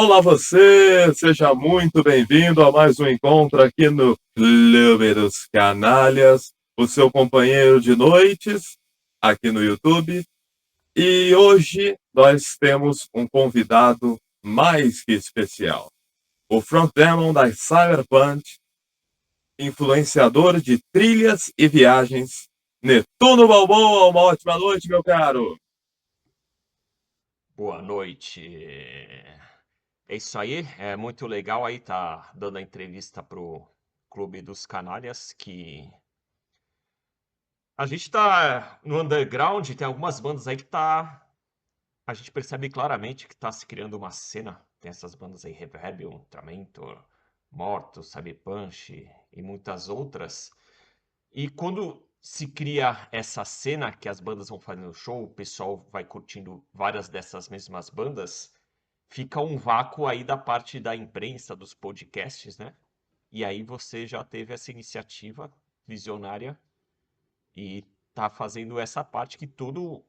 Olá você, seja muito bem-vindo a mais um encontro aqui no Clube dos Canalhas, o seu companheiro de noites aqui no YouTube. E hoje nós temos um convidado mais que especial, o frontman da Cyberpunk, influenciador de trilhas e viagens, Netuno Balboa. Uma ótima noite, meu caro. Boa noite. É isso aí, é muito legal aí tá dando a entrevista pro Clube dos Canalhas, que a gente tá no underground, tem algumas bandas aí que a gente percebe claramente que tá se criando uma cena. Tem essas bandas aí, Reverb, Ultramentor, Mortus, Cyberpunch e muitas outras. E quando se cria essa cena que as bandas vão fazendo show, o pessoal vai curtindo várias dessas mesmas bandas, fica um vácuo aí da parte da imprensa, dos podcasts, né? E aí você já teve essa iniciativa visionária e tá fazendo essa parte que tudo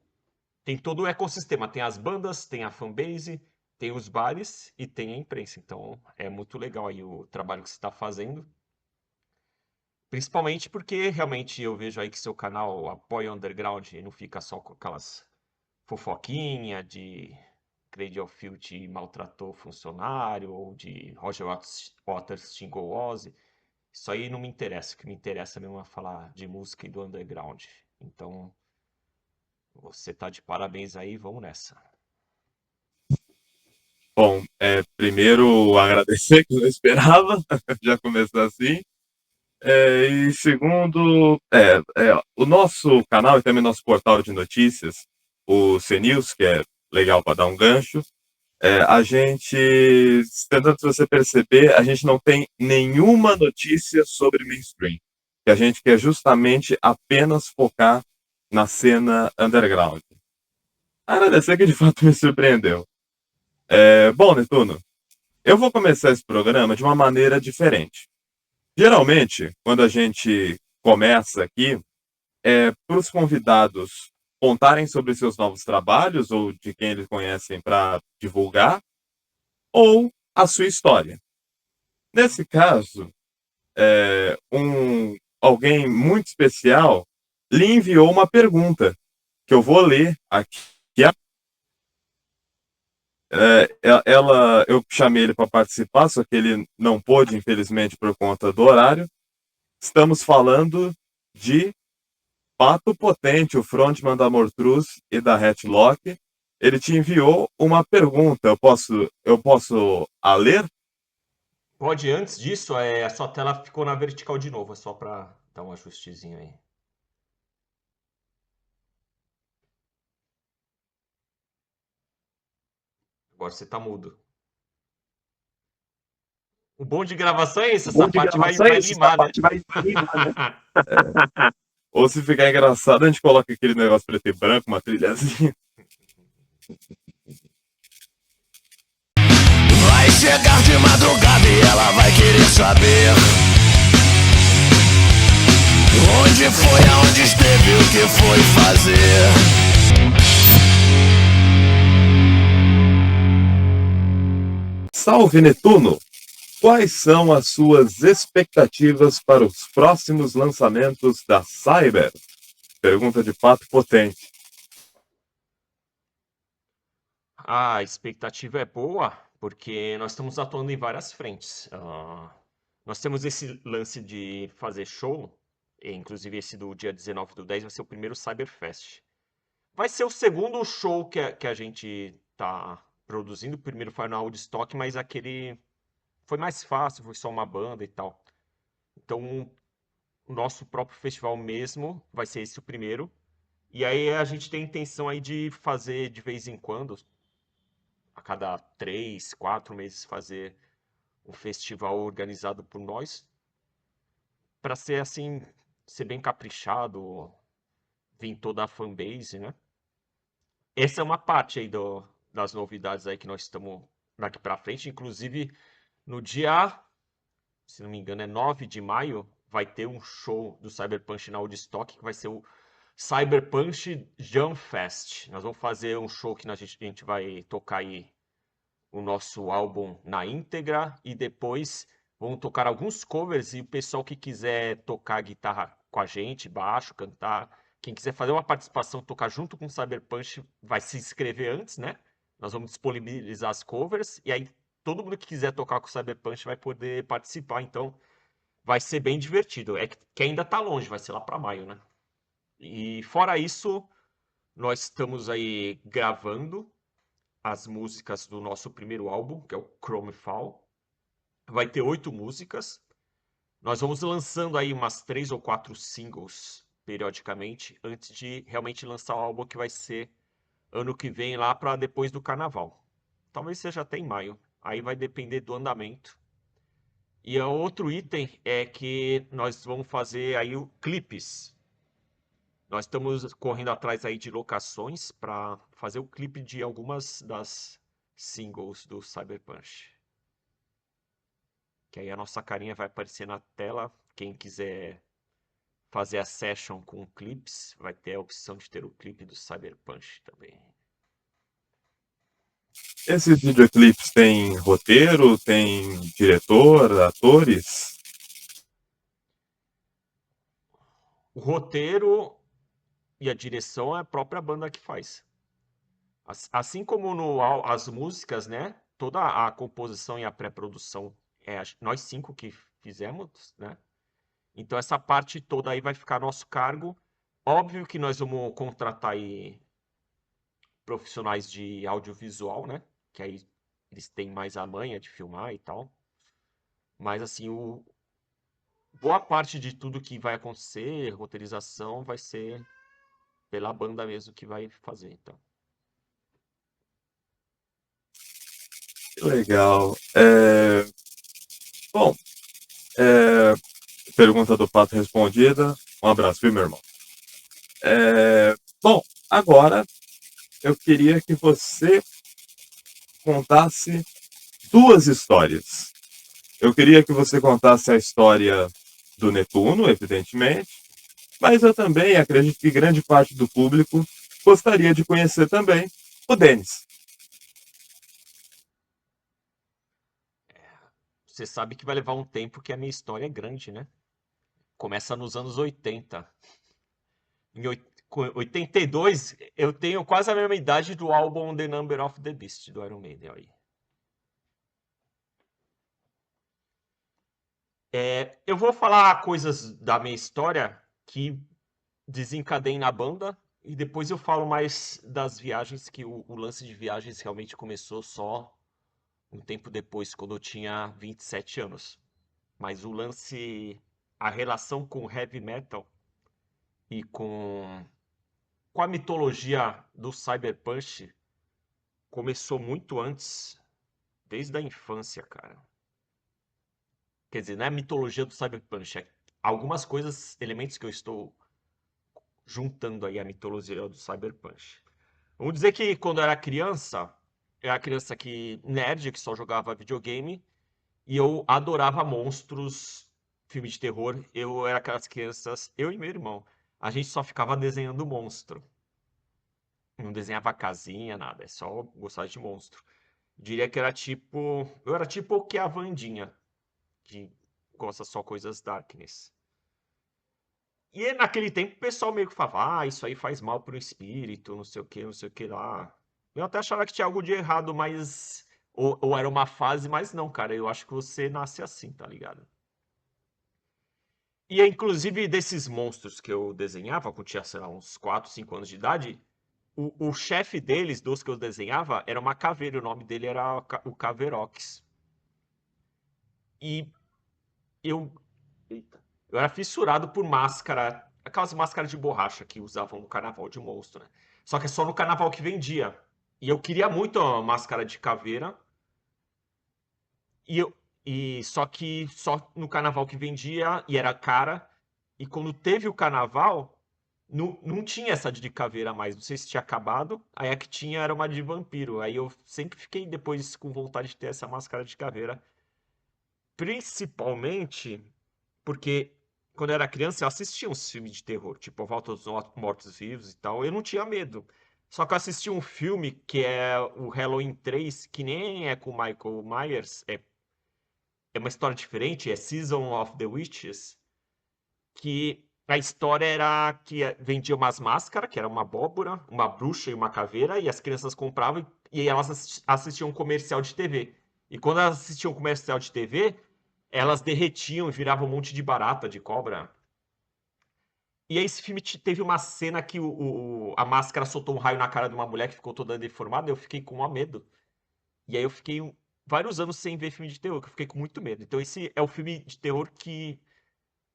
tem todo o ecossistema, tem as bandas, tem a fanbase, tem os bares e tem a imprensa. Então é muito legal aí o trabalho que você está fazendo. Principalmente porque realmente eu vejo aí que seu canal apoia o underground e não fica só com aquelas fofoquinha de Cradle of Filth maltratou funcionário ou de Roger Waters xingou Ozzy. Isso aí não me interessa. O que me interessa mesmo é falar de música e do underground. Então, você tá de parabéns aí, vamos nessa. Bom, primeiro agradecer que eu não esperava, já começou assim. E segundo, o nosso canal e também nosso portal de notícias, o CNews, que é legal para dar um gancho, a gente, tentando você perceber, a gente não tem nenhuma notícia sobre mainstream. Que a gente quer justamente apenas focar na cena underground. Agradecer que de fato me surpreendeu. Bom, Netuno, eu vou começar esse programa de uma maneira diferente. Geralmente, quando a gente começa aqui, para os convidados contarem sobre seus novos trabalhos ou de quem eles conhecem para divulgar, ou a sua história. Nesse caso, alguém muito especial lhe enviou uma pergunta que eu vou ler aqui. Eu chamei ele para participar, só que ele não pôde, infelizmente, por conta do horário. Estamos falando de Pato Potente, o frontman da Mortruz e da Hatchlock. Ele te enviou uma pergunta. Eu posso a ler? Pode, antes disso, a sua tela ficou na vertical de novo, é só para dar um ajustezinho aí. Agora você tá mudo. O bom de gravação é isso, O essa bom de parte gravação é vai isso, essa limar, né? parte vai rimar, né? Ou se ficar engraçado, a gente coloca aquele negócio preto e branco, uma trilhazinha. Vai chegar de madrugada e ela vai querer saber onde foi, aonde esteve, o que foi fazer. Salve, Netuno! Quais são as suas expectativas para os próximos lançamentos da Cyber? Pergunta de Pato Potente. A expectativa é boa, porque nós estamos atuando em várias frentes. Nós temos esse lance de fazer show, e inclusive esse do dia 19 do 10 vai ser o primeiro Cyberfest. Vai ser o segundo show que a gente tá produzindo. O primeiro foi na Woodstock, mas aquele foi mais fácil, foi só uma banda e tal. Então, o nosso próprio festival mesmo vai ser esse o primeiro. E aí a gente tem a intenção aí de fazer de vez em quando, a cada 3, 4 meses, fazer um festival organizado por nós, para ser assim, ser bem caprichado, vir toda a fanbase, né? Essa é uma parte aí das novidades aí que nós estamos daqui para frente. Inclusive, no dia, se não me engano, é 9 de maio, vai ter um show do Cyberpunk na Woodstock, que vai ser o Cyberpunk Jam Fest. Nós vamos fazer um show que a gente vai tocar aí o nosso álbum na íntegra e depois vamos tocar alguns covers e o pessoal que quiser tocar guitarra com a gente, baixo, cantar, quem quiser fazer uma participação, tocar junto com o Cyberpunch, vai se inscrever antes, né? Nós vamos disponibilizar as covers e aí todo mundo que quiser tocar com o Cyberpunch vai poder participar, então vai ser bem divertido. É que ainda tá longe, vai ser lá para maio, né? E fora isso, nós estamos aí gravando as músicas do nosso primeiro álbum, que é o Chrome Fall. Vai ter 8 músicas. Nós vamos lançando aí umas 3 ou 4 singles periodicamente, antes de realmente lançar o álbum que vai ser ano que vem, lá para depois do carnaval. Talvez seja até em maio. Aí vai depender do andamento. E o outro item é que nós vamos fazer aí clipes. Nós estamos correndo atrás aí de locações para fazer o clipe de algumas das singles do Cyberpunch. Que aí a nossa carinha vai aparecer na tela. Quem quiser fazer a session com clips, vai ter a opção de ter o clipe do Cyberpunch também. Esses videoclipes têm roteiro, tem diretor, atores? O roteiro e a direção é a própria banda que faz. Assim como as músicas, né? Toda a composição e a pré-produção é nós 5 que fizemos, né? Então essa parte toda aí vai ficar a nosso cargo. Óbvio que nós vamos contratar aí profissionais de audiovisual, né? Que aí eles têm mais a manha de filmar e tal. Mas assim, boa parte de tudo que vai acontecer, roteirização, vai ser pela banda mesmo que vai fazer, então. Que legal. Bom, pergunta do Pato respondida. Um abraço, viu, meu irmão? Bom, agora eu queria que você contasse 2 histórias. Eu queria que você contasse a história do Netuno, evidentemente, mas eu também acredito que grande parte do público gostaria de conhecer também o Denis. Você sabe que vai levar um tempo que a minha história é grande, né? Começa nos anos 80. Em 82, eu tenho quase a mesma idade do álbum The Number of the Beast, do Iron Maiden. Aí. Eu vou falar coisas da minha história que desencadeiem na banda e depois eu falo mais das viagens, que o lance de viagens realmente começou só um tempo depois, quando eu tinha 27 anos. Mas o lance, a relação com heavy metal e com a mitologia do Cyberpunch começou muito antes, desde a infância, cara. Quer dizer, não é a mitologia do Cyberpunch, é algumas coisas, elementos que eu estou juntando aí a mitologia do Cyberpunch. Vamos dizer que quando eu era criança que nerd, que só jogava videogame, e eu adorava monstros, filme de terror. Eu era aquelas crianças, eu e meu irmão, a gente só ficava desenhando monstro. Não desenhava casinha, nada, é só gostar de monstro. Diria que era tipo. Eu era tipo o que a Wandinha, que gosta só coisas darkness. E naquele tempo o pessoal meio que falava, isso aí faz mal pro espírito, não sei o que lá. Eu até achava que tinha algo de errado, mas. Ou era uma fase, mas não, cara, eu acho que você nasce assim, tá ligado? E inclusive desses monstros que eu desenhava, quando tinha, sei lá, uns 4, 5 anos de idade, o chefe deles, dos que eu desenhava, era uma caveira. O nome dele era o Caverox. E eu, eu era fissurado por máscara. Aquelas máscaras de borracha que usavam no carnaval de monstro, né? Só que é só no carnaval que vendia. E eu queria muito a máscara de caveira. E, só que só no carnaval que vendia e era cara. E quando teve o carnaval, não tinha essa de caveira mais. Não sei se tinha acabado. Aí a que tinha era uma de vampiro. Aí eu sempre fiquei depois com vontade de ter essa máscara de caveira. Principalmente porque quando eu era criança eu assistia uns filmes de terror, tipo A Volta dos Mortos-Vivos e tal. Eu não tinha medo. Só que eu assisti um filme que é o Halloween 3, que nem é com o Michael Myers, é uma história diferente, é Season of the Witches, que a história era que vendia umas máscaras, que era uma abóbora, uma bruxa e uma caveira, e as crianças compravam e elas assistiam um comercial de TV. E quando elas assistiam um comercial de TV, elas derretiam e viravam um monte de barata, de cobra. E aí esse filme teve uma cena que a máscara soltou um raio na cara de uma mulher que ficou toda deformada, eu fiquei com maior medo. E aí eu fiquei vários anos sem ver filme de terror, que eu fiquei com muito medo. Então esse é o filme de terror que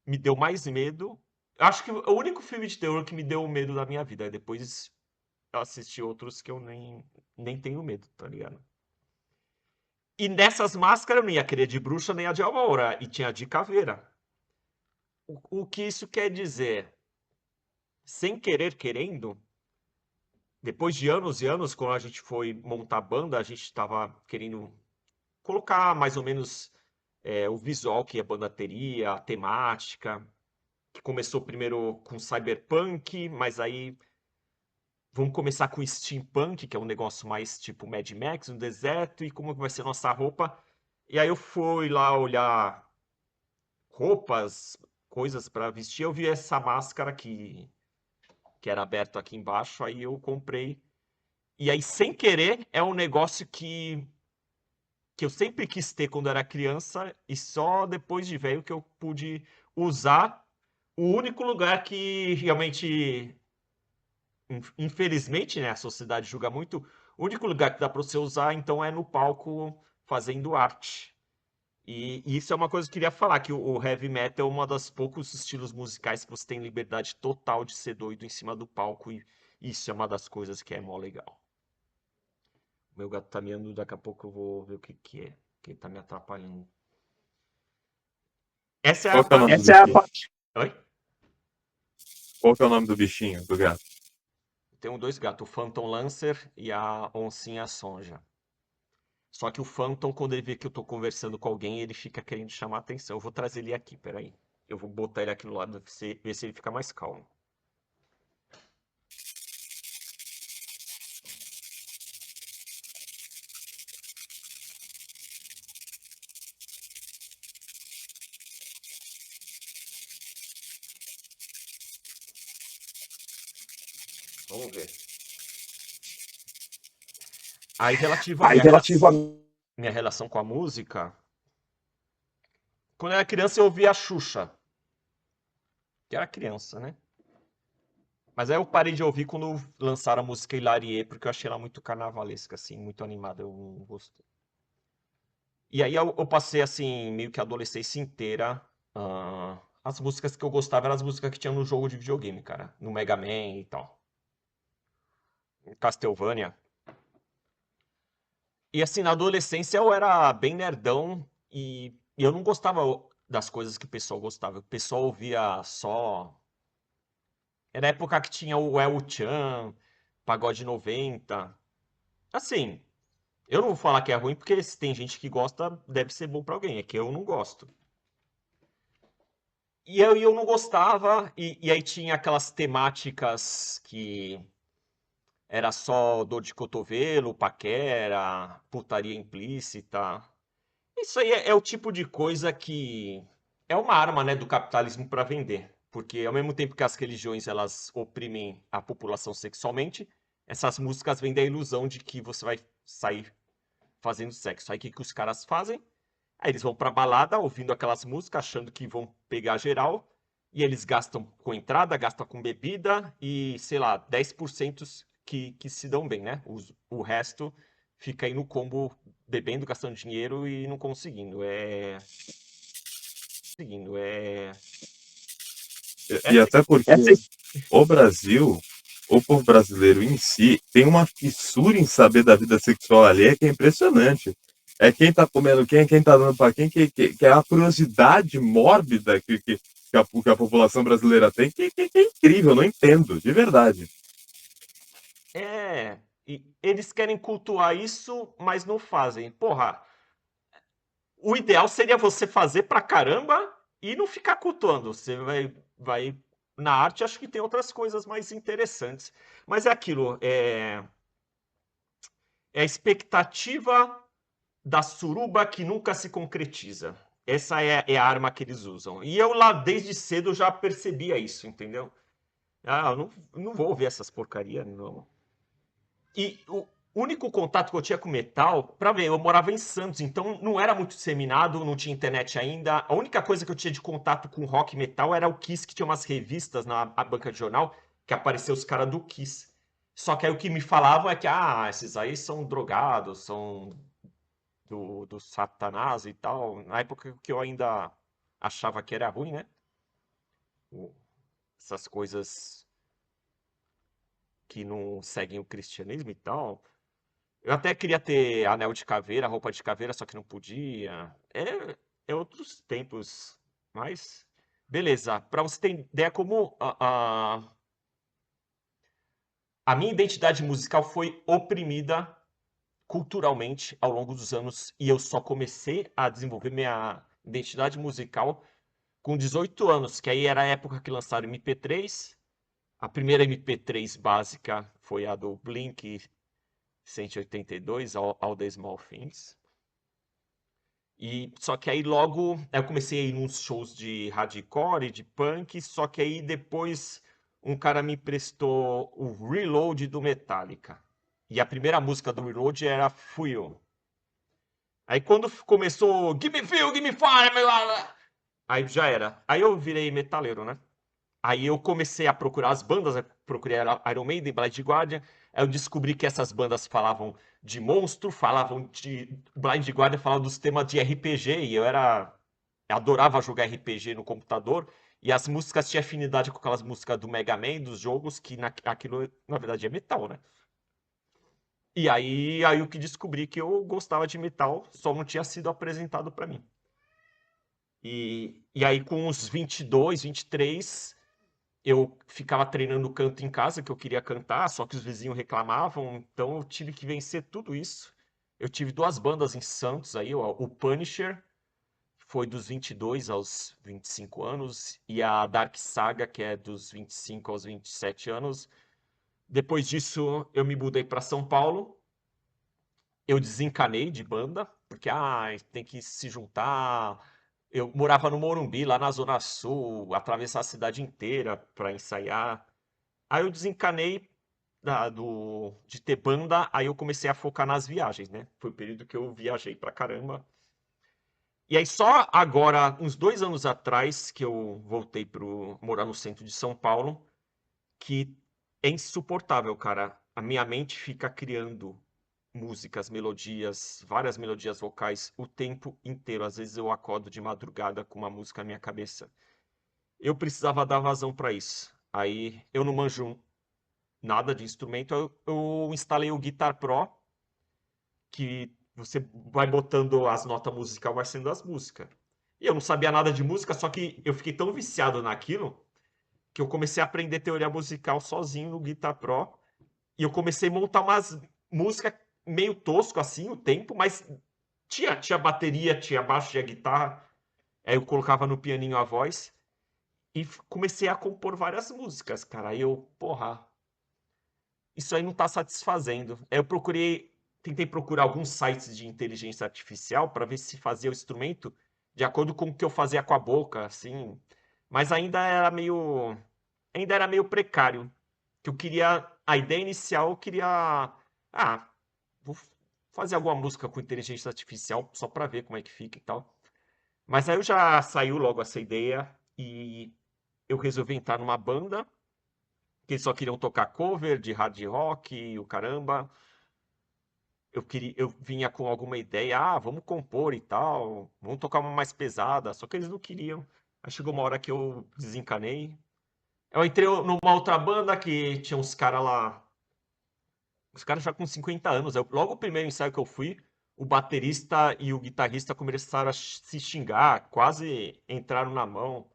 me deu mais medo. Acho que o único filme de terror que me deu medo da minha vida. Depois eu assisti outros que eu nem tenho medo, tá ligado? E nessas máscaras eu não ia querer de bruxa nem a de Aurora. E tinha a de caveira. O que isso quer dizer? Sem querer, querendo, depois de anos e anos, quando a gente foi montar a banda, a gente estava querendo colocar mais ou menos o visual que a banda teria, a temática, que começou primeiro com cyberpunk, mas aí vamos começar com steampunk, que é um negócio mais tipo Mad Max no deserto, e como vai ser nossa roupa. E aí eu fui lá olhar roupas, coisas para vestir, eu vi essa máscara que era aberta aqui embaixo, aí eu comprei. E aí, sem querer, é um negócio que eu sempre quis ter quando era criança e só depois de velho que eu pude usar. O único lugar que realmente, infelizmente, né, a sociedade julga muito, o único lugar que dá para você usar, então, é no palco fazendo arte. E isso é uma coisa que eu queria falar, que o heavy metal é uma das poucos estilos musicais que você tem liberdade total de ser doido em cima do palco, e isso é uma das coisas que é mó legal. Meu gato tá miando, daqui a pouco eu vou ver o que que é, que ele tá me atrapalhando. Essa é Qual a que é o nome do parte... Essa é a bichinho? parte... Oi? Qual que é o nome do bichinho, do gato? Tenho dois gatos, o Phantom Lancer e a oncinha Sonja. Só que o Phantom, quando ele vê que eu tô conversando com alguém, ele fica querendo chamar atenção. Eu vou trazer ele aqui, peraí. Eu vou botar ele aqui no lado, ver se ele fica mais calmo. Vamos ver. Aí, relativo à minha relação com a música, quando eu era criança eu ouvia a Xuxa. Que era criança, né? Mas aí eu parei de ouvir quando lançaram a música Hilarie, porque eu achei ela muito carnavalesca, assim, muito animada, eu não gostei. E aí eu passei, assim, meio que a adolescência inteira. As músicas que eu gostava eram as músicas que tinham no jogo de videogame, cara. No Mega Man e tal. Castlevania. E assim, na adolescência eu era bem nerdão e eu não gostava das coisas que o pessoal gostava. O pessoal ouvia só. Era a época que tinha o El-Chan, Pagode 90. Assim, eu não vou falar que é ruim, porque se tem gente que gosta, deve ser bom pra alguém. É que eu não gosto. E eu não gostava, e aí tinha aquelas temáticas que era só dor de cotovelo, paquera, putaria implícita. Isso aí é o tipo de coisa que é uma arma, né, do capitalismo para vender. Porque ao mesmo tempo que as religiões elas oprimem a população sexualmente, essas músicas vendem a ilusão de que você vai sair fazendo sexo. Aí o que os caras fazem? Aí eles vão pra balada ouvindo aquelas músicas, achando que vão pegar geral, e eles gastam com entrada, gastam com bebida e, sei lá, 10% que se dão bem, né? O resto fica aí no combo bebendo, gastando dinheiro e não conseguindo. E até porque o Brasil, o povo brasileiro em si, tem uma fissura em saber da vida sexual alheia que é impressionante. É quem tá comendo quem tá dando pra quem, que é a curiosidade mórbida que a população brasileira tem, que é incrível, eu não entendo, de verdade. E eles querem cultuar isso, mas não fazem. Porra, o ideal seria você fazer pra caramba e não ficar cultuando. Você vai na arte, acho que tem outras coisas mais interessantes. Mas é aquilo, é a expectativa da suruba que nunca se concretiza. Essa é a arma que eles usam. E eu lá, desde cedo, já percebia isso, entendeu? Ah, eu não vou ouvir essas porcarias, não. E o único contato que eu tinha com metal, pra ver, eu morava em Santos, então não era muito disseminado, não tinha internet ainda. A única coisa que eu tinha de contato com rock e metal era o Kiss, que tinha umas revistas na banca de jornal, que apareceu os caras do Kiss. Só que aí o que me falavam é que, esses aí são drogados, são do Satanás e tal. Na época que eu ainda achava que era ruim, né? Essas coisas que não seguem o cristianismo e tal. Eu até queria ter anel de caveira, roupa de caveira, só que não podia. É outros tempos. Mas, beleza. Pra você ter ideia como a minha identidade musical foi oprimida culturalmente ao longo dos anos e eu só comecei a desenvolver minha identidade musical com 18 anos, que aí era a época que lançaram MP3. A primeira MP3 básica foi a do Blink 182, All the Small Things. E só que aí logo eu comecei a ir nos shows de hardcore, de punk, só que aí depois um cara me emprestou o Reload do Metallica. E a primeira música do Reload era Fuel. Aí quando começou Give me Fuel, Give me Fire, aí já era. Aí eu virei metaleiro, né? Aí eu comecei a procurar as bandas, eu procurei Iron Maiden, Blind Guardian, aí eu descobri que essas bandas falavam de monstro, falavam de... Blind Guardian falava dos temas de RPG, e eu adorava jogar RPG no computador, e as músicas tinham afinidade com aquelas músicas do Mega Man, dos jogos, que aquilo, na verdade, é metal, né? E aí eu que descobri que eu gostava de metal, só não tinha sido apresentado pra mim. E aí com uns 22, 23... eu ficava treinando canto em casa, que eu queria cantar, só que os vizinhos reclamavam, então eu tive que vencer tudo isso. Eu tive 2 bandas em Santos aí, o Punisher, foi dos 22 aos 25 anos, e a Dark Saga, que é dos 25 aos 27 anos. Depois disso, eu me mudei para São Paulo, eu desencanei de banda, porque tem que se juntar. Eu morava no Morumbi, lá na Zona Sul, atravessar a cidade inteira para ensaiar. Aí eu desencanei de ter banda, aí eu comecei a focar nas viagens, né? Foi o período que eu viajei pra caramba. E aí só agora, uns 2 anos atrás, que eu voltei pro morar no centro de São Paulo, que é insuportável, cara. A minha mente fica criando músicas, melodias, várias melodias vocais o tempo inteiro. Às vezes eu acordo de madrugada com uma música na minha cabeça. Eu precisava dar vazão pra isso. Aí eu não manjo nada de instrumento, eu instalei o Guitar Pro, que você vai botando as notas musicais, vai sendo as músicas. E eu não sabia nada de música, só que eu fiquei tão viciado naquilo que eu comecei a aprender teoria musical sozinho no Guitar Pro. E eu comecei a montar umas músicas meio tosco assim, o tempo, mas tinha bateria, tinha baixo, tinha guitarra. Aí eu colocava no pianinho a voz e comecei a compor várias músicas, cara. Aí eu, porra, isso aí não está satisfazendo. Eu tentei procurar alguns sites de inteligência artificial para ver se fazia o instrumento de acordo com o que eu fazia com a boca, assim, mas ainda era meio precário. Que eu queria, a ideia inicial, eu queria, vou fazer alguma música com inteligência artificial só para ver como é que fica e tal. Mas aí eu já saiu logo essa ideia e eu resolvi entrar numa banda que eles só queriam tocar cover de hard rock e o caramba. Eu vinha com alguma ideia, vamos compor e tal, vamos tocar uma mais pesada, só que eles não queriam. Aí chegou uma hora que eu desencanei. Eu entrei numa outra banda que tinha uns caras lá, os caras já com 50 anos. Logo o primeiro ensaio que eu fui, o baterista e o guitarrista começaram a se xingar, quase entraram na mão.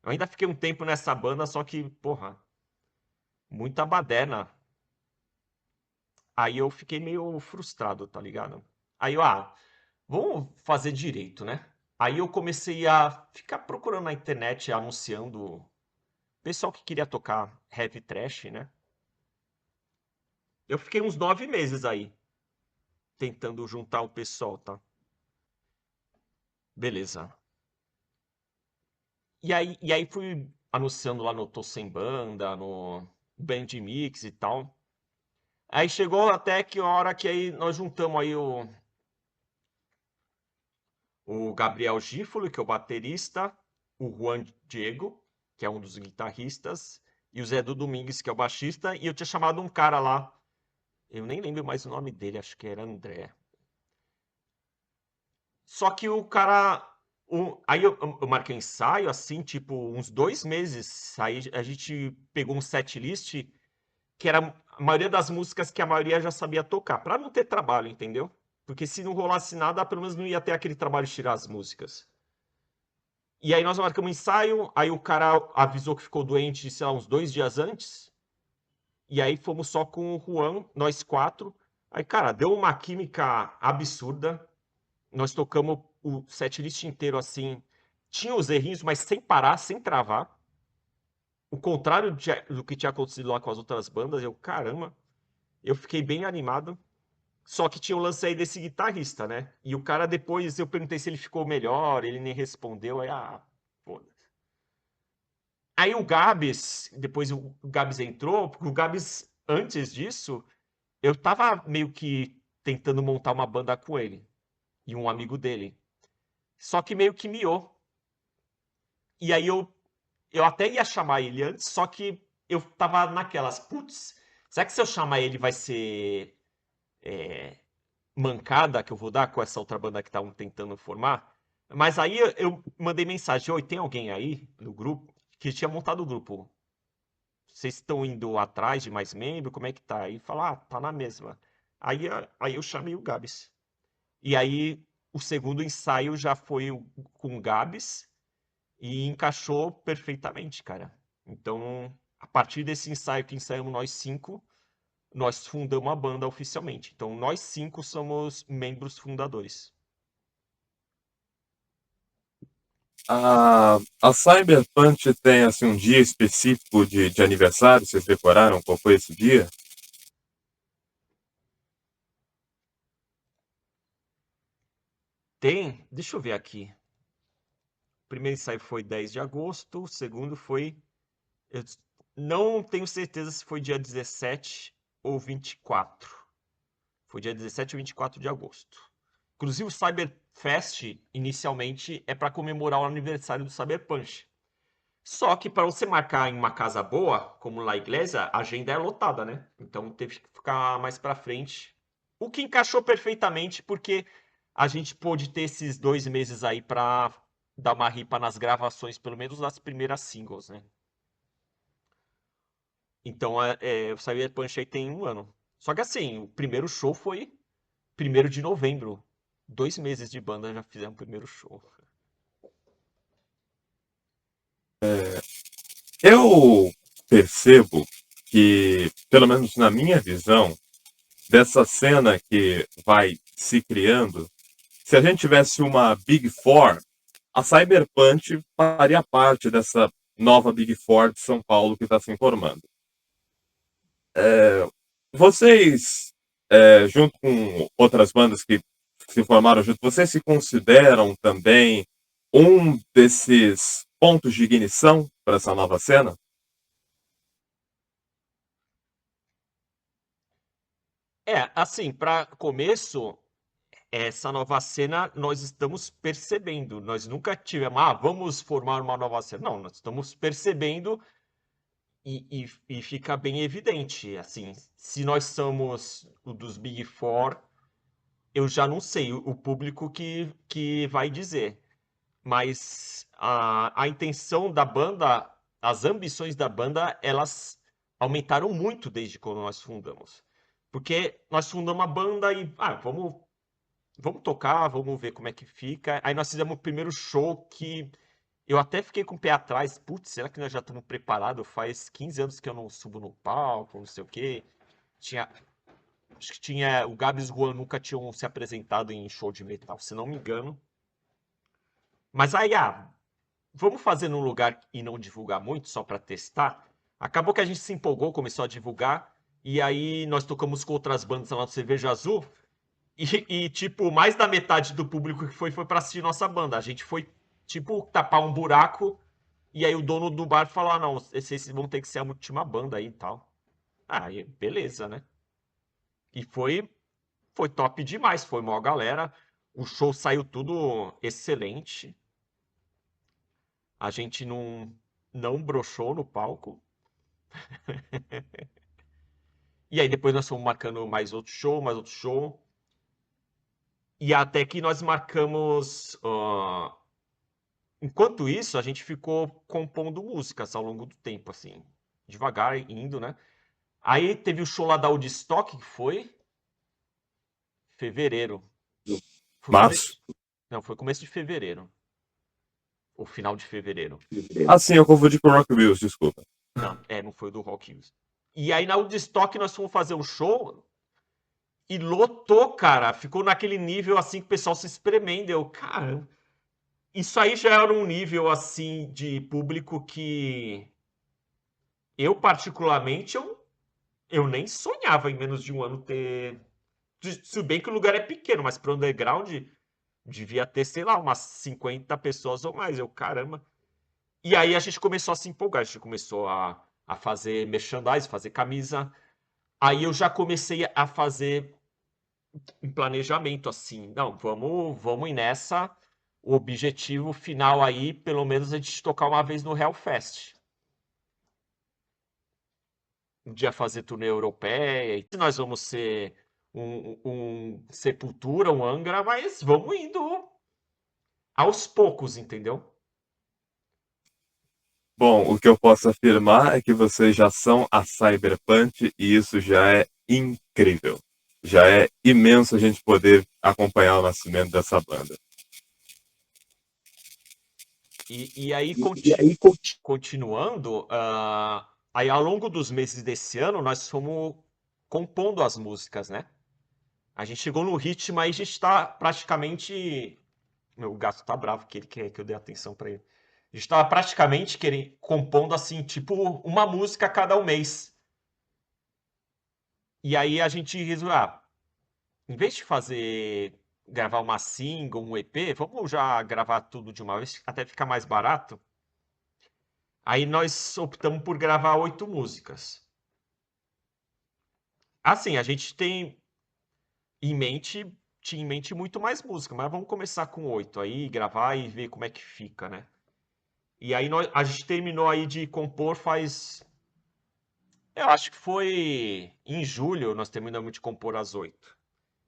Eu ainda fiquei um tempo nessa banda, só que, porra, muita baderna. Aí eu fiquei meio frustrado, tá ligado? Aí eu, vamos fazer direito, né? Aí eu comecei a ficar procurando na internet, anunciando pessoal que queria tocar heavy trash, né? Eu fiquei uns 9 meses aí, tentando juntar o pessoal, tá? Beleza. E aí fui anunciando lá no Tô Sem Banda, no Band Mix e tal. Aí chegou até que a hora que aí nós juntamos aí o Gabriel Gífolo, que é o baterista, o Juan Diego, que é um dos guitarristas, e o Zé do Domingues, que é o baixista, e eu tinha chamado um cara lá, eu nem lembro mais o nome dele, acho que era André. Só que o cara. Aí eu marquei um ensaio, assim, tipo, uns 2 meses. Aí a gente pegou um set list que era a maioria das músicas que a maioria já sabia tocar, pra não ter trabalho, entendeu? Porque se não rolasse nada, pelo menos não ia ter aquele trabalho de tirar as músicas. E aí nós marcamos um ensaio, aí o cara avisou que ficou doente, sei lá, uns 2 dias antes. E aí fomos só com o Juan, nós 4. Aí, cara, deu uma química absurda. Nós tocamos o setlist inteiro assim. Tinha os errinhos, mas sem parar, sem travar. O contrário do que tinha acontecido lá com as outras bandas. Caramba, eu fiquei bem animado. Só que tinha o lance aí desse guitarrista, né? E o cara depois, eu perguntei se ele ficou melhor, ele nem respondeu. Aí, foda-se. Aí o Gabs, depois o Gabs entrou, porque o Gabs, antes disso, eu tava meio que tentando montar uma banda com ele e um amigo dele. Só que meio que miou. E aí eu até ia chamar ele antes, só que eu tava naquelas, putz, será que se eu chamar ele vai ser mancada que eu vou dar com essa outra banda que estavam tentando formar? Mas aí eu mandei mensagem, oi, tem alguém aí no grupo que tinha montado o grupo? Vocês estão indo atrás de mais membro? Como é que tá? E fala, tá na mesma. Aí eu chamei o Gabs. E aí o segundo ensaio já foi com o Gabs e encaixou perfeitamente, cara. Então, a partir desse ensaio que ensaiamos nós 5, nós fundamos a banda oficialmente. Então, nós 5 somos membros fundadores. A Cyberpunk tem assim, um dia específico de aniversário? Vocês decoraram qual foi esse dia? Tem, deixa eu ver aqui. O primeiro ensaio foi 10 de agosto, o segundo foi. Eu não tenho certeza se foi dia 17 ou 24. Foi dia 17 ou 24 de agosto. Inclusive, o Cyberfest, inicialmente, é para comemorar o aniversário do Cyberpunch. Só que para você marcar em uma casa boa, como La Iglesia, a agenda é lotada, né? Então teve que ficar mais para frente. O que encaixou perfeitamente, porque a gente pôde ter esses 2 meses aí para dar uma ripa nas gravações, pelo menos nas primeiras singles, né? Então o Cyberpunch aí tem 1 ano. Só que assim, o primeiro show foi 1º de novembro. 2 meses de banda já fizemos o primeiro show. Eu percebo que, pelo menos na minha visão, dessa cena que vai se criando, se a gente tivesse uma Big Four, a Cyberpunk faria parte dessa nova Big Four de São Paulo que está se formando. Vocês, junto com outras bandas que se formaram junto, vocês se consideram também um desses pontos de ignição para essa nova cena? Assim, para começo, essa nova cena nós estamos percebendo. Nós nunca tivemos, vamos formar uma nova cena. Não, nós estamos percebendo e fica bem evidente. Assim, se nós somos o dos Big Four, eu já não sei o público que vai dizer. Mas a intenção da banda, as ambições da banda, elas aumentaram muito desde quando nós fundamos. Porque nós fundamos a banda e, vamos tocar, vamos ver como é que fica. Aí nós fizemos o primeiro show que eu até fiquei com o pé atrás. Putz, será que nós já estamos preparados? Faz 15 anos que eu não subo no palco, não sei o quê. Acho que tinha, o Gabs e o Juan nunca tinham se apresentado em show de metal, se não me engano. Mas aí, vamos fazer num lugar e não divulgar muito, só para testar. Acabou que a gente se empolgou, começou a divulgar, e aí nós tocamos com outras bandas lá no Cerveja Azul, tipo, mais da metade do público que foi para assistir nossa banda. A gente foi, tipo, tapar um buraco, e aí o dono do bar falou, ah, não, vocês vão ter que ser a última banda aí e tal. Aí, beleza, né? E foi top demais, foi uma galera, o show saiu tudo excelente. A gente não broxou no palco. E aí depois nós fomos marcando mais outro show, mais outro show. E até que nós marcamos. Enquanto isso, a gente ficou compondo músicas ao longo do tempo, assim. Devagar, indo, né? Aí teve o show lá da Woodstock, que foi fevereiro. Foi Março? Não, foi começo de fevereiro. Ou final de fevereiro. Ah, sim, eu confundi com o Rock Wheels, desculpa. Não foi do Rock Hills. E aí na Woodstock nós fomos fazer um show e lotou, cara. Ficou naquele nível assim que o pessoal se espremendo. Eu, cara, isso aí já era um nível assim de público que eu particularmente eu nem sonhava em menos de um ano ter. Se bem que o lugar é pequeno, mas para underground devia ter, sei lá, umas 50 pessoas ou mais. Eu, caramba. E aí a gente começou a se empolgar, a gente começou a fazer merchandise, fazer camisa. Aí eu já comecei a fazer um planejamento assim. Não, vamos ir nessa. O objetivo final aí, pelo menos, é a gente tocar uma vez no Hellfest. Um dia fazer turnê europeia. E nós vamos ser um Sepultura, um Angra, mas vamos indo aos poucos, entendeu? Bom, o que eu posso afirmar é que vocês já são a Cyberpunk e isso já é incrível. Já é imenso a gente poder acompanhar o nascimento dessa banda. E aí, continuando, aí ao longo dos meses desse ano, nós fomos compondo as músicas, né? A gente chegou no ritmo, aí a gente tá praticamente. Meu gato tá bravo, que ele quer que eu dê atenção pra ele. A gente tava praticamente compondo assim, tipo, uma música a cada um mês. E aí a gente resolveu, em vez de gravar uma single, um EP, vamos já gravar tudo de uma vez, até ficar mais barato. Aí nós optamos por gravar 8 músicas. Assim, a gente tinha em mente muito mais música, mas vamos começar com 8 aí, gravar e ver como é que fica, né? E aí a gente terminou aí de compor eu acho que foi em julho nós terminamos de compor as 8.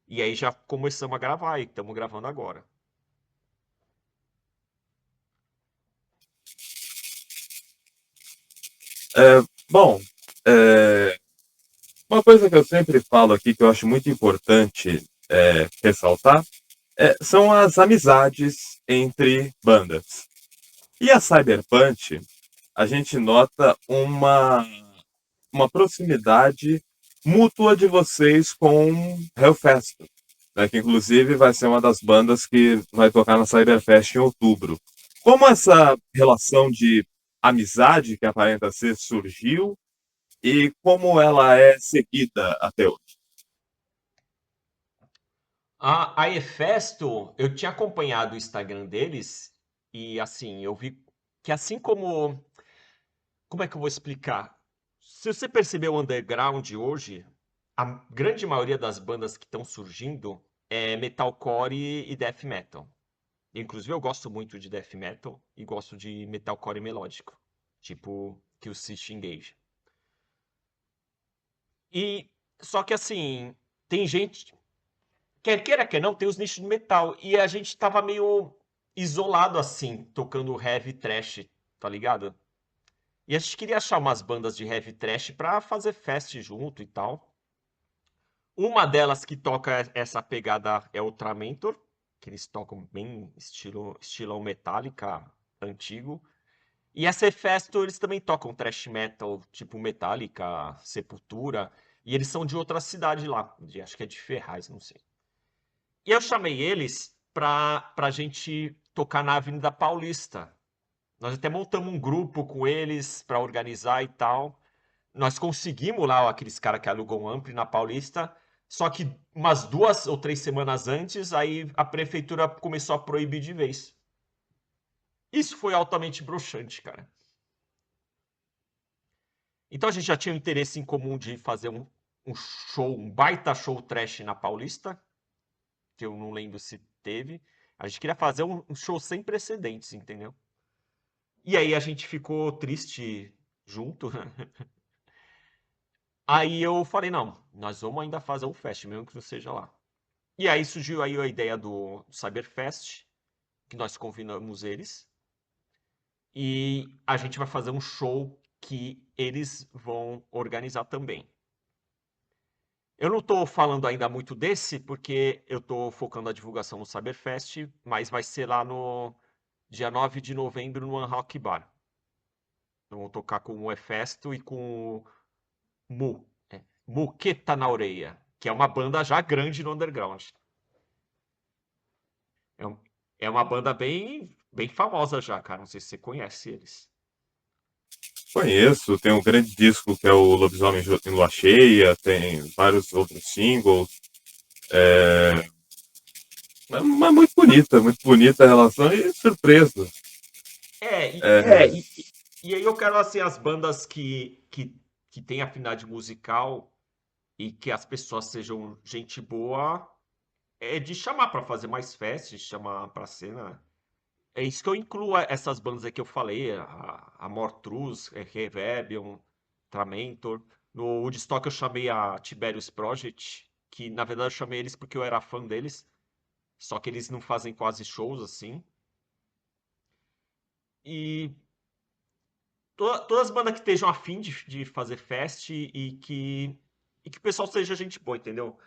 E aí já começamos a gravar e estamos gravando agora. Bom, uma coisa que eu sempre falo aqui que eu acho muito importante ressaltar são as amizades entre bandas. E a Cyberpunk, a gente nota uma proximidade mútua de vocês com Hellfest, né, que inclusive vai ser uma das bandas que vai tocar na Cyberfest em outubro. Como essa relação de amizade que aparenta ser surgiu e como ela é seguida até hoje? A Efesto, eu tinha acompanhado o Instagram deles e assim, eu vi que assim como é que eu vou explicar? Se você perceber o underground hoje, a grande maioria das bandas que estão surgindo é metalcore e death metal. Inclusive eu gosto muito de death metal e gosto de metalcore melódico, tipo Killswitch Engage. E só que assim, tem gente, quer queira quer não, tem os nichos de metal e a gente tava meio isolado assim, tocando heavy thrash, tá ligado? E a gente queria achar umas bandas de heavy thrash pra fazer fest junto e tal. Uma delas que toca essa pegada é o Tramentor, que eles tocam bem estilão Metallica antigo. E a Hefesto, eles também tocam thrash metal, tipo Metallica, Sepultura. E eles são de outra cidade lá, acho que é de Ferraz, não sei. E eu chamei eles pra gente tocar na Avenida Paulista, Nós até montamos um grupo com eles para organizar e tal. Nós conseguimos lá aqueles caras que alugam um ampli na Paulista, só que umas 2 ou 3 semanas antes, aí a prefeitura começou a proibir de vez. Isso foi altamente broxante, cara. Então a gente já tinha um interesse em comum de fazer um show, um baita show trash na Paulista, que eu não lembro se teve. A gente queria fazer um show sem precedentes, entendeu? E aí a gente ficou triste junto. Aí eu falei, não, nós vamos ainda fazer um fest, mesmo que não seja lá. E aí surgiu aí a ideia do Cyberfest, que nós convidamos eles. E a gente vai fazer um show que eles vão organizar também. Eu não estou falando ainda muito desse, porque eu estou focando a divulgação no Cyberfest, mas vai ser lá no dia 9 de novembro no Unrock Bar. Vamos tocar com o Hefesto e com o Muqueta na Orelha, que é uma banda já grande no underground. É, é uma banda bem famosa já, cara. Não sei se você conhece eles. Conheço, tem um grande disco que é o Lobisomem em Lua Cheia, tem vários outros singles. Mas muito bonita a relação e surpresa. É, E aí eu quero, assim, as bandas que têm afinidade musical e que as pessoas sejam gente boa, de chamar pra fazer mais festas, chamar pra cena. É isso que eu incluo essas bandas aí que eu falei, a Mortruz, Reverbium, Tramentor. No Woodstock eu chamei a Tiberius Project, que na verdade eu chamei eles porque eu era fã deles, só que eles não fazem quase shows assim. E todas as bandas que estejam afim de fazer fest e que o pessoal seja gente boa, entendeu?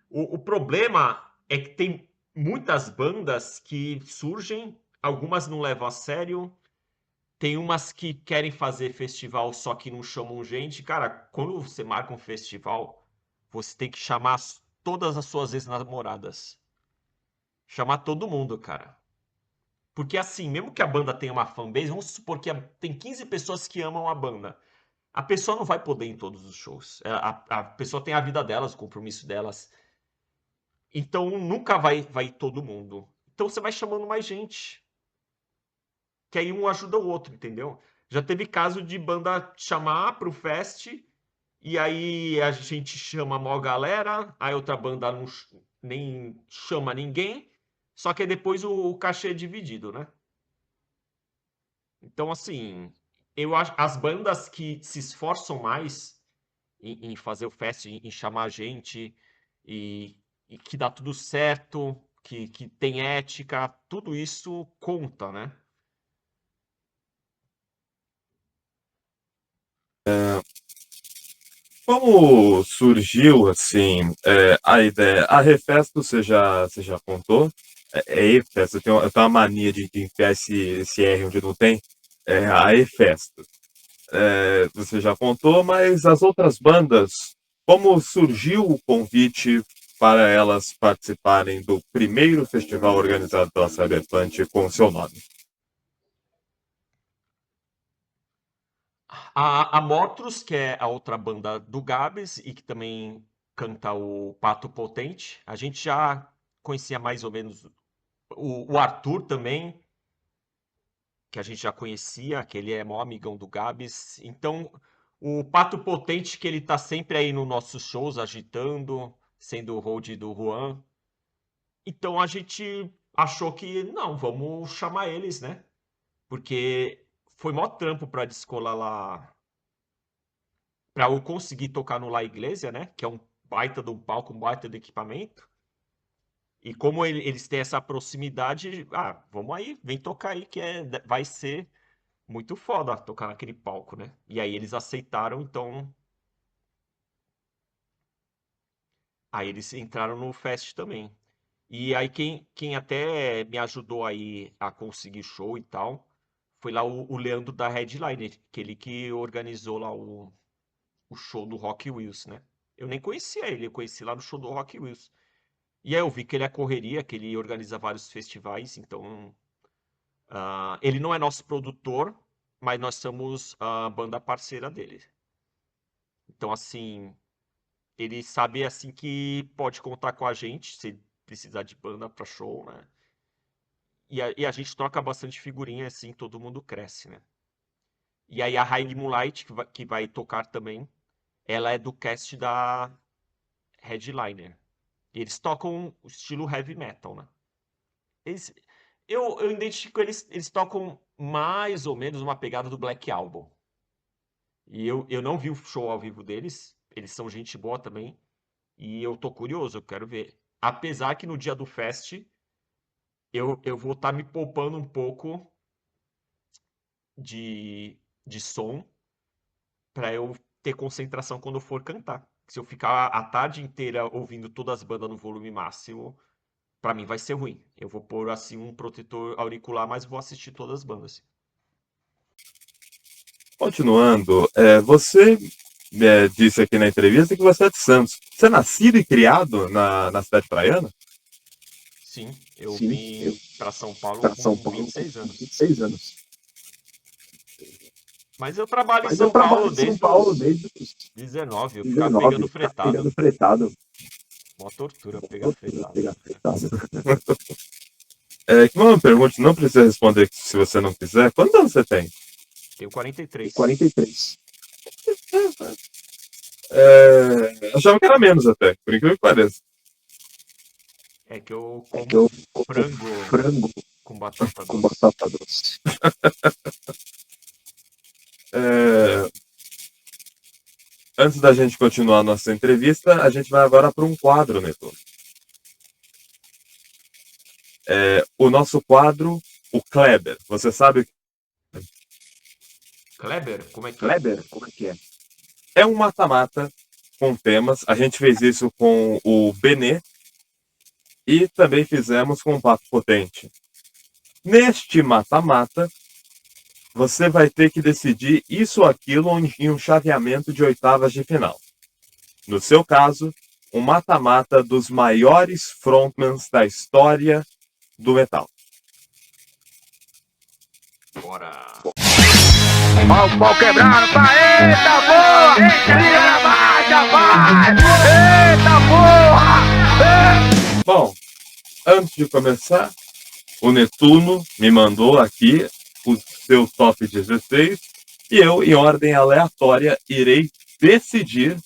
O problema é que tem muitas bandas que surgem, algumas não levam a sério. Tem umas que querem fazer festival, só que não chamam gente. Cara, quando você marca um festival, você tem que chamar todas as suas ex-namoradas. Chamar todo mundo, cara. Porque assim, mesmo que a banda tenha uma fanbase, vamos supor que tem 15 pessoas que amam a banda. A pessoa não vai poder ir em todos os shows. A pessoa tem a vida delas, o compromisso delas. Então nunca vai todo mundo. Então você vai chamando mais gente. Que aí um ajuda o outro, entendeu? Já teve caso de banda chamar pro fest e aí a gente chama a maior galera, aí outra banda não, nem chama ninguém, só que aí depois o cachê é dividido, né? Então, assim, eu acho as bandas que se esforçam mais em fazer o fest, em chamar a gente e que dá tudo certo, que tem ética, tudo isso conta, né? como surgiu assim a ideia? A Refesto você já contou? É Efesto, eu tenho uma mania de enfiar esse R onde não tem. É a Efesto. Você já contou, mas as outras bandas, como surgiu o convite para elas participarem do primeiro festival organizado pela Cyberpunk com o seu nome? A Motros, que é a outra banda do Gabs e que também canta o Pato Potente. A gente já conhecia mais ou menos o Arthur também, que a gente já conhecia, que ele é maior amigão do Gabs. Então, o Pato Potente, que ele tá sempre aí nos nossos shows, agitando, sendo o hold do Juan. Então a gente achou que, não, vamos chamar eles, né? Porque foi mó trampo pra descolar lá para eu conseguir tocar no La Iglesia, né? Que é um baita de um palco, um baita de equipamento. E como eles têm essa proximidade, vamos aí, vem tocar aí, que vai ser muito foda tocar naquele palco, né? E aí eles aceitaram, então. Aí eles entraram no Fest também. E aí quem até me ajudou aí a conseguir show e tal, foi lá o Leandro da Headliner, aquele que organizou lá o show do Rock Wheels, né? Eu nem conhecia ele, eu conheci lá no show do Rock Wheels. E aí eu vi que ele é correria, que ele organiza vários festivais, então Ele não é nosso produtor, mas nós somos a banda parceira dele. Então, assim, ele sabe assim que pode contar com a gente se precisar de banda para show, né? E a gente troca bastante figurinha, assim, todo mundo cresce, né? E aí a Heidi Moonlight, que vai tocar também, ela é do cast da Headliner. E eles tocam o estilo heavy metal, né? Eles, eu identifico eles tocam mais ou menos uma pegada do Black Album. E eu não vi o show ao vivo deles, eles são gente boa também, e eu tô curioso, eu quero ver. Apesar que no dia do fest, eu vou estar me poupando um pouco de som para eu ter concentração quando eu for cantar. Se eu ficar a tarde inteira ouvindo todas as bandas no volume máximo, para mim vai ser ruim. Eu vou pôr assim um protetor auricular, mas vou assistir todas as bandas. Continuando, você disse aqui na entrevista que você é de Santos. Você é nascido e criado na cidade praiana? Sim, eu vim para São Paulo para São com Paulo 26 com anos. 26 anos. Mas eu trabalho em Mas São eu trabalho Paulo em São desde Paulo os desde os 19. Eu ficava 19, pegando fretado. pegando fretado. Mó tortura pegar fretado. Que não me pergunte, não precisa responder se você não quiser. Quantos anos você tem? Tenho 43. 43. Achava que era menos até, por incrível que pareça. É que eu É que como eu como frango com batata com doce. batata doce. Antes da gente continuar a nossa entrevista, a gente vai agora para um quadro, Neto. O nosso quadro, o Kleber. Você sabe o que Kleber, como é que é? Kleber, como é que é? é um mata-mata com temas. A gente fez isso com o Benê e também fizemos com o Papo Potente. Neste mata-mata, você vai ter que decidir isso ou aquilo em um chaveamento de oitavas de final. No seu caso, um mata-mata dos maiores frontmans da história do metal. Bora! Ó o pau quebrando, pá, eita porra! Liga na marcha, vai! Eita porra! Bom, antes de começar, o Netuno me mandou aqui o seu top 16 e eu, em ordem aleatória, irei decidir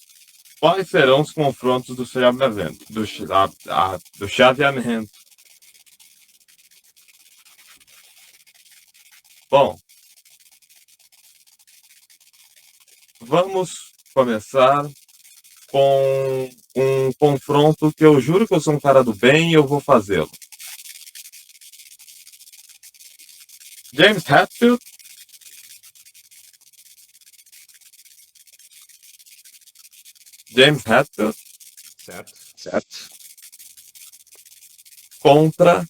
quais serão os confrontos do chaveamento. Do chaveamento. Bom, vamos começar com um confronto que eu juro que eu sou um cara do bem e eu vou fazê-lo. James Hetfield Certo? contra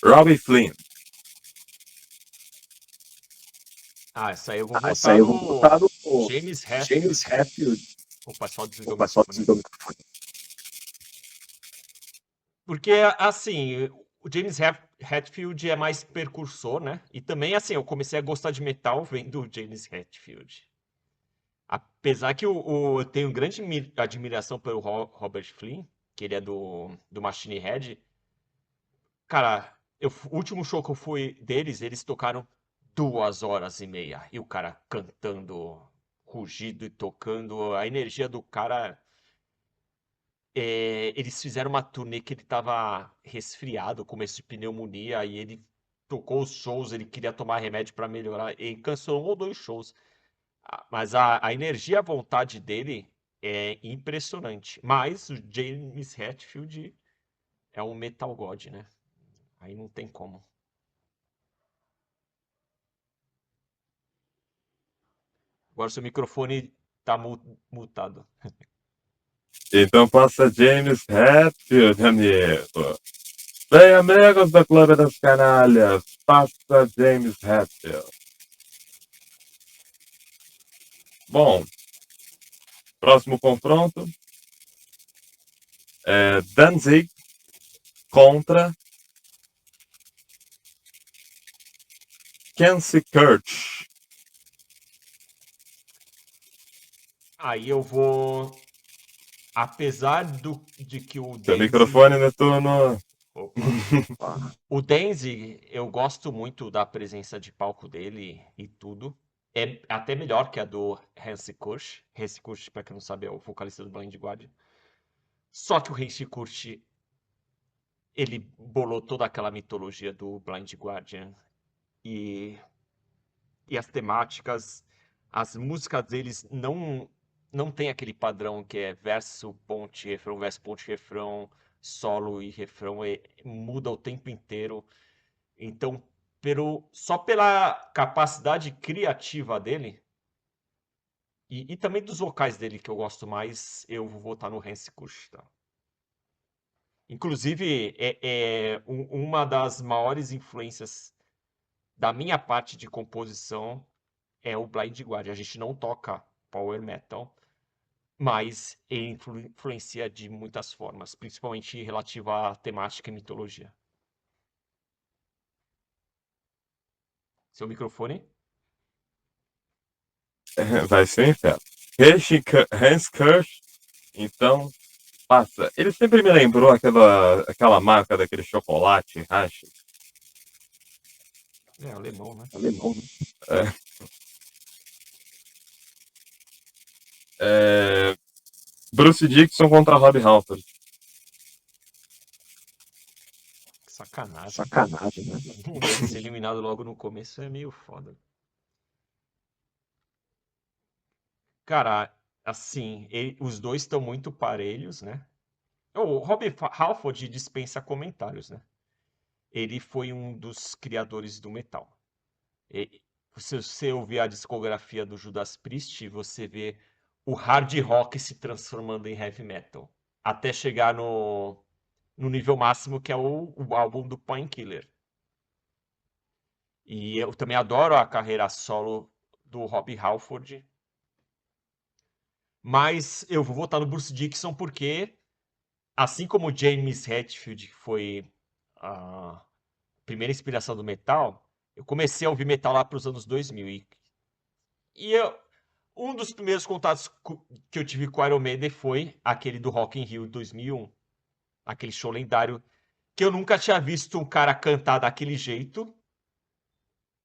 Robbie Flynn. Essa aí eu vou Essa aí eu vou botar no James Hetfield. James Hetfield. Opa, só desligou o Opa, só microfone. desligou o microfone. Porque, assim, o James Hetfield é mais percursor, né? E também, assim, eu comecei a gostar de metal vendo o James Hetfield. Apesar que eu tenho grande admiração pelo Robert Flynn, que ele é do Machine Head. Cara, o último show que eu fui deles, eles tocaram 2 horas e meia. E o cara cantando, rugido e tocando. A energia do cara. Eles fizeram uma turnê que ele tava resfriado, começo de pneumonia, e ele tocou os shows, ele queria tomar remédio para melhorar, e cancelou 1 ou 2 shows. Mas a energia, a vontade dele é impressionante. Mas o James Hetfield é um metal god, né? Aí não tem como. Agora seu microfone tá mutado. Então passa James Hetfield, amigo. Bem, amigos do Clube das Canalhas, passa James Hetfield. Bom, próximo confronto é Danzig contra Mackenzie Kurt. Aí eu vou. Apesar de que o Seu Danzig. microfone, Netuno. Opa. O Danzig, eu gosto muito da presença de palco dele e tudo. É até melhor que a do Hansi Kurt. Hansi Kurt, pra quem não sabe, é o vocalista do Blind Guardian. Só que o Hansi Kurt, ele bolou toda aquela mitologia do Blind Guardian. E as temáticas, as músicas deles não tem aquele padrão que é verso, ponte, refrão, solo e refrão, muda o tempo inteiro. Então, só pela capacidade criativa dele e também dos vocais dele que eu gosto mais, eu vou votar no Hansi Kurt, tá? Inclusive, uma das maiores influências da minha parte de composição é o Blind Guardian. A gente não toca power metal, mas ele influencia de muitas formas, principalmente relativa à temática e mitologia. Seu microfone? Vai ser um inferno. Hans Kurt, então, passa. Ele sempre me lembrou aquela marca daquele chocolate, acho. É alemão, né? Alemão, né? Bruce Dickinson contra Rob Halford. Sacanagem. Sacanagem, né? Ser eliminado logo no começo é meio foda. Cara, assim, os dois estão muito parelhos, né? O Rob Halford dispensa comentários, né? Ele foi um dos criadores do metal. Se você ouvir a discografia do Judas Priest, você vê o hard rock se transformando em heavy metal. Até chegar no nível máximo, que é o álbum do Painkiller. E eu também adoro a carreira solo do Rob Halford. Mas eu vou votar no Bruce Dickinson porque, assim como o James Hetfield, que foi a primeira inspiração do metal, eu comecei a ouvir metal lá para os anos 2000. Um dos primeiros contatos que eu tive com o Iron Maiden foi aquele do Rock in Rio 2001. Aquele show lendário que eu nunca tinha visto um cara cantar daquele jeito,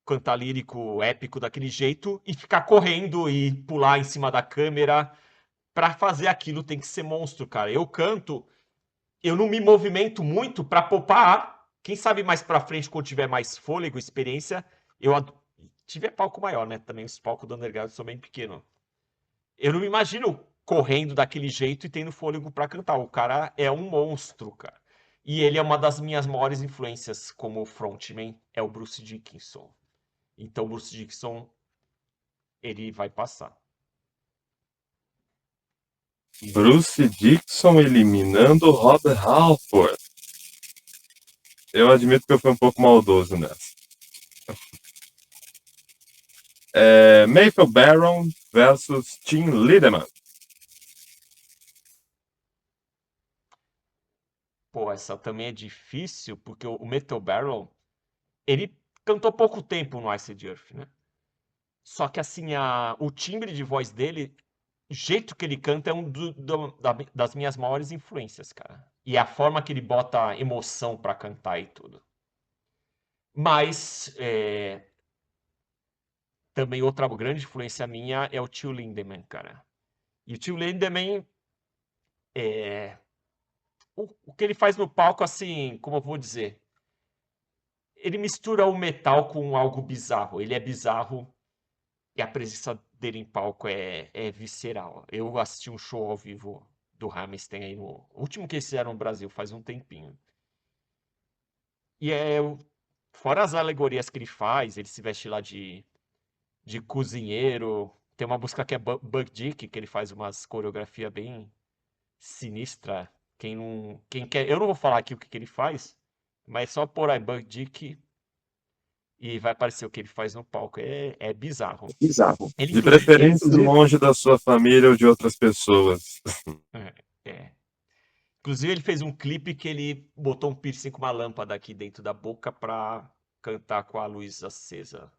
cantar lírico, épico daquele jeito, e ficar correndo e pular em cima da câmera. Pra fazer aquilo tem que ser monstro, cara. Eu canto, eu não me movimento muito pra poupar ar. Quem sabe mais pra frente, quando tiver mais fôlego, experiência, tiver palco maior, né? Também os palcos do underground são bem pequenos. Eu não me imagino correndo daquele jeito e tendo fôlego pra cantar. O cara é um monstro, cara. E ele é uma das minhas maiores influências como frontman, é o Bruce Dickinson. Então, o Bruce Dickinson, ele vai passar. Bruce Dickinson eliminando Rob Halford. Eu admito que eu fui um pouco maldoso nessa. Mayfield Barron versus Tim Lindemann. Pô, essa também é difícil, porque o Metal Barrel, ele cantou pouco tempo no Iced Earth, né? Só que, assim, o timbre de voz dele, o jeito que ele canta é das minhas maiores influências, cara. E a forma que ele bota emoção pra cantar e tudo. Mas, também outra grande influência minha é o Till Lindemann, cara. E o Till Lindemann, o que ele faz no palco, assim, como eu vou dizer, ele mistura o metal com algo bizarro. Ele é bizarro e a presença dele em palco é visceral. Eu assisti um show ao vivo do Rammstein aí o último que eles fizeram no Brasil faz um tempinho. E fora as alegorias que ele faz, ele se veste lá de cozinheiro. Tem uma música que é Bug Dick, que ele faz umas coreografia bem sinistra. Quem quer, eu não vou falar aqui o que ele faz, mas só por aí Bug Dick e vai aparecer o que ele faz no palco. É bizarro. Bizarro. Ele, De preferência longe da sua família ou de outras pessoas. Inclusive, ele fez um clipe que ele botou um piercing com uma lâmpada aqui dentro da boca pra cantar com a luz acesa.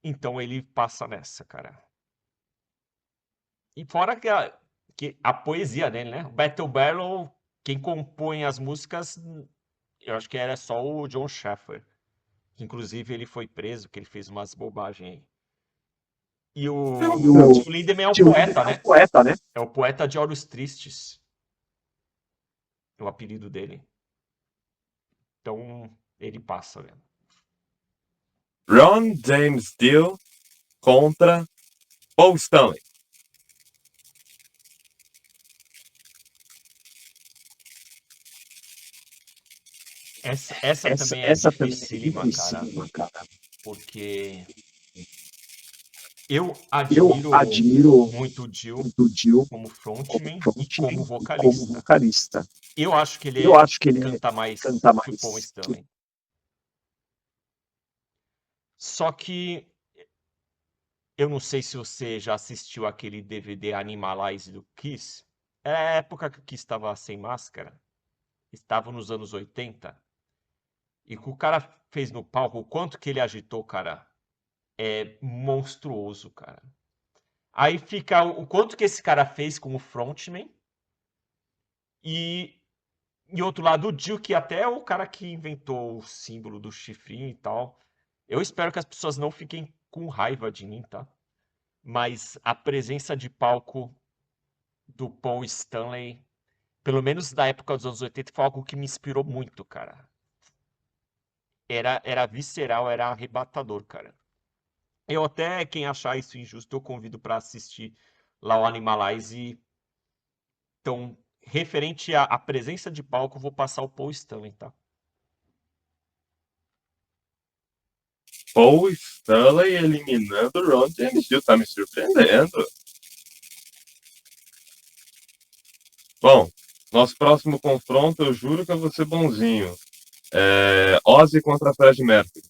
Então ele passa nessa, cara. E fora que a poesia dele, né? O Battle Barrel, quem compõe as músicas, eu acho que era só o John Schaffer. Que inclusive ele foi preso, que ele fez umas bobagens aí. E o Till Lindemann é um poeta, né? Poeta, né? É o poeta de Olhos Tristes. É o apelido dele. Então, ele passa, né? Ron James Dio contra Paul Stanley. Essa também é dificílima, cara. Porque eu admiro muito o Dio como frontman e como vocalista. Eu acho que ele canta mais que o Paul Stanley. Só que eu não sei se você já assistiu aquele DVD Animalize do Kiss. É a época que o Kiss estava sem máscara. Estava nos anos 80. E o que o cara fez no palco, o quanto que ele agitou, cara, é monstruoso, cara. Aí fica o quanto que esse cara fez como frontman. E outro lado, o Dio, que até é o cara que inventou o símbolo do chifrinho e tal. Eu espero que as pessoas não fiquem com raiva de mim, tá? Mas a presença de palco do Paul Stanley, pelo menos da época dos anos 80, foi algo que me inspirou muito, cara. Era visceral, era arrebatador, cara. Eu até, quem achar isso injusto, eu convido pra assistir lá o Animalize. Então, referente à presença de palco, eu vou passar o Paul Stanley, tá? Paul Stanley eliminando o Ron James Dio. Tá me surpreendendo. Bom, nosso próximo confronto, eu juro que eu vou ser bonzinho. Ozzy contra Fred Mercury.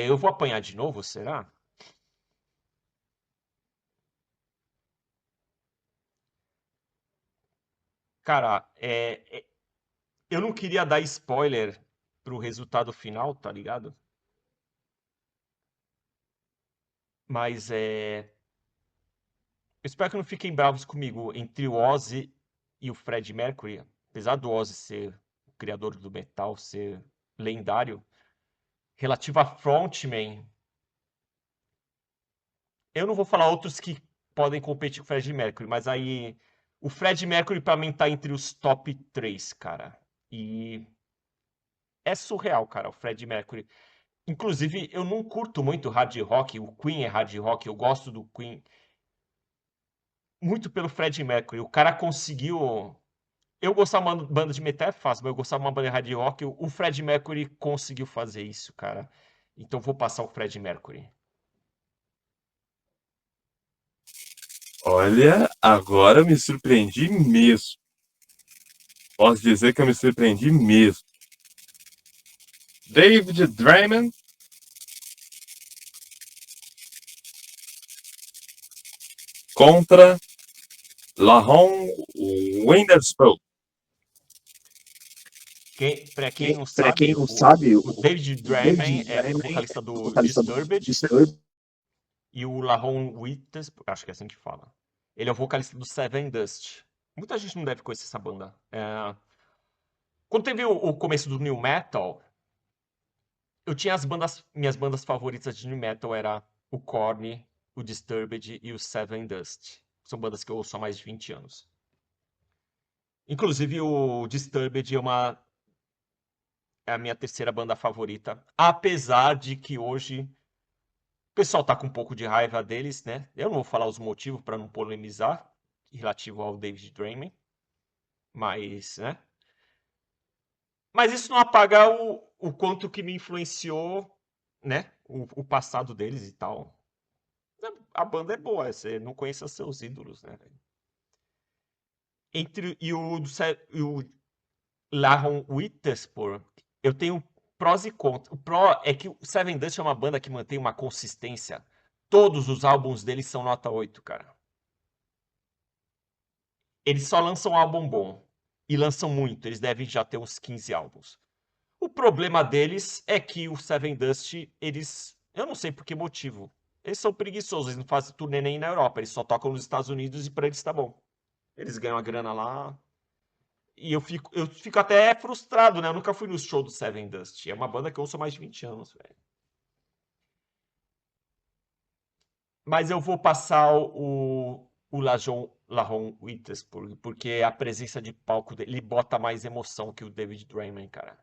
Eu vou apanhar de novo, será? Cara, eu não queria dar spoiler pro resultado final, tá ligado? Mas eu espero que não fiquem bravos comigo. Entre o Ozzy e o Fred Mercury, apesar do Ozzy ser o criador do metal, ser lendário, relativo a frontman, eu não vou falar outros que podem competir com o Fred Mercury, mas aí o Fred Mercury pra mim tá entre os top 3, cara. E é surreal, cara, o Fred Mercury. Inclusive, eu não curto muito hard rock, o Queen é hard rock, eu gosto do Queen muito pelo Fred Mercury. O cara conseguiu. Eu gostava de uma banda de metal é fácil, mas eu gostava de uma banda de hard rock. O Fred Mercury conseguiu fazer isso, cara. Então vou passar o Fred Mercury. Olha, agora eu me surpreendi mesmo. Posso dizer que eu me surpreendi mesmo. David Draiman contra Lahon Witherspoon. Pra quem não sabe, o David Draiman é o vocalista do Disturbed. E o Lahon Witherspoon, acho que é assim que fala. Ele é o vocalista do Seven Dust. Muita gente não deve conhecer essa banda. Quando teve o começo do New Metal, eu tinha minhas bandas favoritas de New Metal era o Korn, o Disturbed e o Seven Dust. São bandas que eu ouço há mais de 20 anos. Inclusive o Disturbed é a minha terceira banda favorita. Apesar de que hoje o pessoal tá com um pouco de raiva deles, né? Eu não vou falar os motivos para não polemizar relativo ao David Draiman. Mas, né? Mas isso não apaga o quanto que me influenciou, né? O passado deles e tal. A banda é boa, você não conheça seus ídolos, né? E o Lahon Witherspoon, eu tenho prós e contras. O pró é que o Seven Dust é uma banda que mantém uma consistência. Todos os álbuns deles são nota 8, cara. Eles só lançam um álbum bom. e lançam muito. Eles devem já ter uns 15 álbuns. O problema deles é que o Seven Dust, eles... Eu não sei por que motivo. Eles são preguiçosos, eles não fazem turnê nem na Europa. Eles só tocam nos Estados Unidos e pra eles tá bom. Eles ganham a grana lá. E eu fico até frustrado, né? Eu nunca fui no show do Seven Dust. É uma banda que eu ouço há mais de 20 anos, velho. Mas eu vou passar o Lajon Witherspoon, porque a presença de palco dele bota mais emoção que o David Draiman, cara.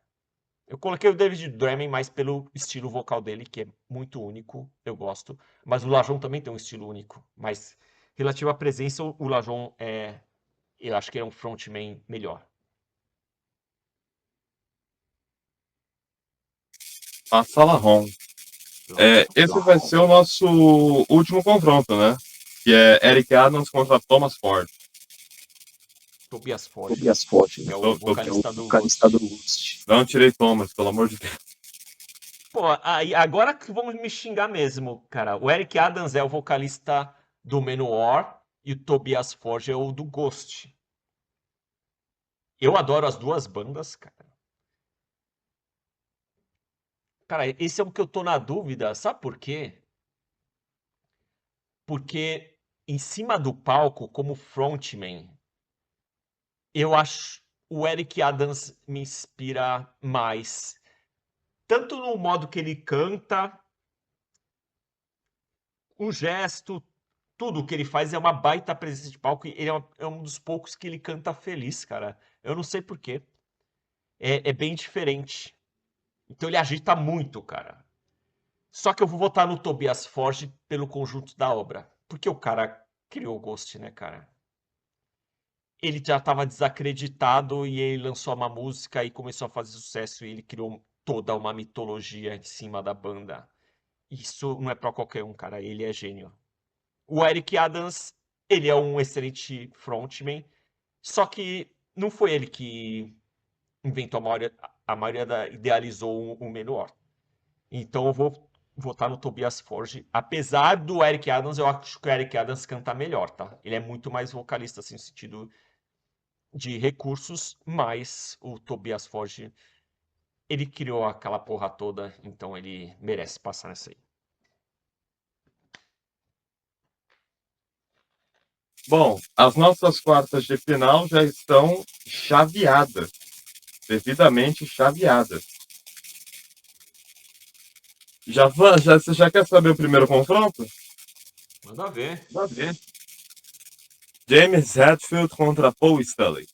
Eu coloquei o David Draiman mais pelo estilo vocal dele, que é muito único, eu gosto. Mas o Lajon também tem um estilo único. Mas, relativo à presença, o Lajon é... Eu acho que ele é um frontman melhor. Passa Lahon. Esse vai ser o nosso último confronto, né? Que é Eric Adams contra Thomas Ford. Tobias Forge, Tobias Forge, que é né? o Que é o vocalista do Vocalista do Ghost. Ghost. Não tirei Thomas, pelo amor de Deus. Pô, aí, agora que vamos me xingar mesmo, cara. O Eric Adams é o vocalista do Manowar e o Tobias Forge é o do Ghost. Eu adoro as duas bandas, cara. Cara, esse é o que eu tô na dúvida. Sabe por quê? Porque em cima do palco, como frontman, eu acho o Eric Adams me inspira mais. Tanto no modo que ele canta, o gesto, tudo que ele faz é uma baita presença de palco. E ele é um dos poucos que ele canta feliz, cara. Eu não sei por quê. É bem diferente. Então ele agita muito, cara. Só que eu vou votar no Tobias Forge pelo conjunto da obra. Porque o cara criou o Ghost, né, cara? Ele já estava desacreditado e ele lançou uma música e começou a fazer sucesso. E ele criou toda uma mitologia em cima da banda. Isso não é pra qualquer um, cara. Ele é gênio. O Eric Adams, ele é um excelente frontman. Só que não foi ele que inventou a maioria idealizou o Menor. Então eu vou votar no Tobias Forge. Apesar do Eric Adams, eu acho que o Eric Adams canta melhor, tá? Ele é muito mais vocalista, assim, no sentido de recursos, mas o Tobias Forge, ele criou aquela porra toda, então ele merece passar nessa aí. Bom, as nossas quartas de final já estão chaveadas. Devidamente chaveadas. Você já quer saber o primeiro confronto? Manda ver. Manda ver. James Hetfield contra Paul Stanley.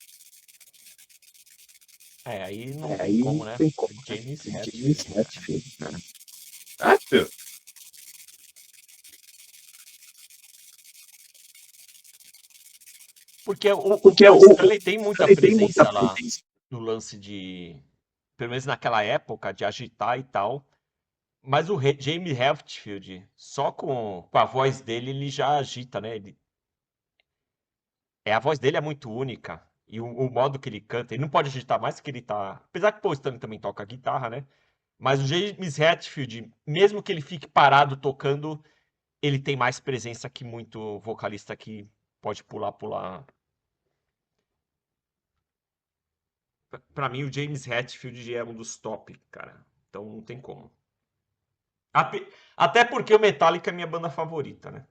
Aí não tem Aí como, não né? tem como, né? James James Hetfield. Hetfield, né? Hetfield. Porque o Porque Paul o Stanley tem muita Stanley tem muita presença lá presença. no lance de, pelo menos naquela época, de agitar e tal. Mas o James Hetfield, só com a voz dele, ele já agita, né? A voz dele é muito única. E o modo que ele canta, ele não pode agitar mais que ele tá. Apesar que o Paul Stanley também toca guitarra, né? Mas o James Hetfield, mesmo que ele fique parado tocando, ele tem mais presença que muito vocalista que pode pular. Pra mim, o James Hetfield é um dos top, cara. Então não tem como. Até porque o Metallica é minha banda favorita, né?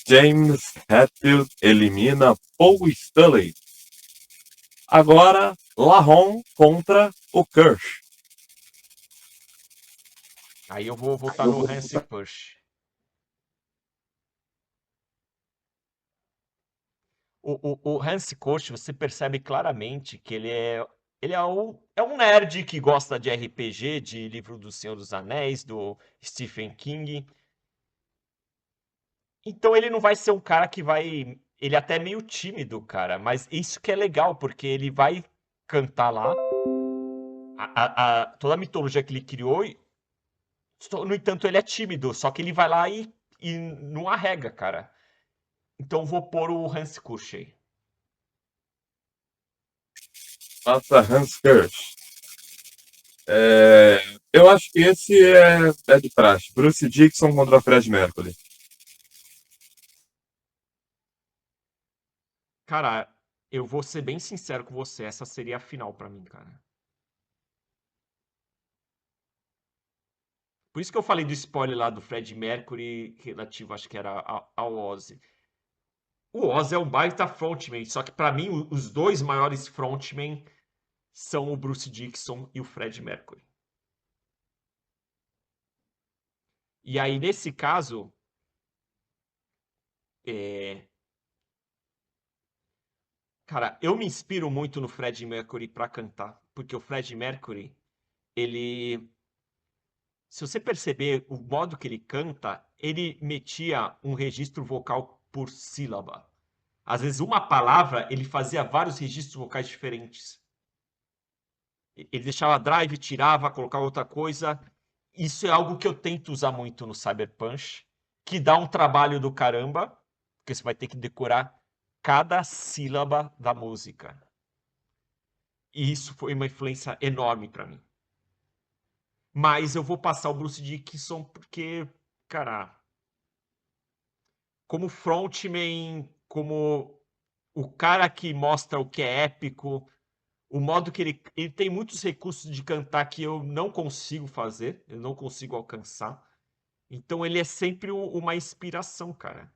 James Hetfield elimina Paul Stanley. Agora, Lahon contra o Kirsch. Aí eu vou votar no Hansi Push. O Hansi Koch, você percebe claramente que ele é um nerd que gosta de RPG, de livro do Senhor dos Anéis, do Stephen King. Então ele não vai ser um cara que vai... Ele é até meio tímido, cara, mas isso que é legal, porque ele vai cantar lá toda a mitologia que ele criou. No entanto, ele é tímido, só que ele vai lá e não arrega, cara. Então eu vou pôr o Hans Kusch aí. Passa Hans Kirsch. Eu acho que esse é de praxe. Bruce Dickinson contra Fred Mercury. Cara, eu vou ser bem sincero com você, essa seria a final pra mim, cara. Por isso que eu falei do spoiler lá do Fred Mercury relativo, acho que era ao Ozzy. O Ozzy é um baita frontman, só que pra mim os dois maiores frontmen são o Bruce Dickinson e o Fred Mercury. E aí, nesse caso, cara, eu me inspiro muito no Fred Mercury pra cantar, porque o Fred Mercury, ele, se você perceber o modo que ele canta, ele metia um registro vocal por sílaba. Às vezes, uma palavra, ele fazia vários registros vocais diferentes. Ele deixava drive, tirava, colocava outra coisa. Isso é algo que eu tento usar muito no Cyberpunch, que dá um trabalho do caramba, porque você vai ter que decorar cada sílaba da música. E isso foi uma influência enorme pra mim. Mas eu vou passar o Bruce Dickinson porque, cara, como frontman, como o cara que mostra o que é épico, o modo que ele tem muitos recursos de cantar que eu não consigo fazer, eu não consigo alcançar. Então ele é sempre uma inspiração, cara.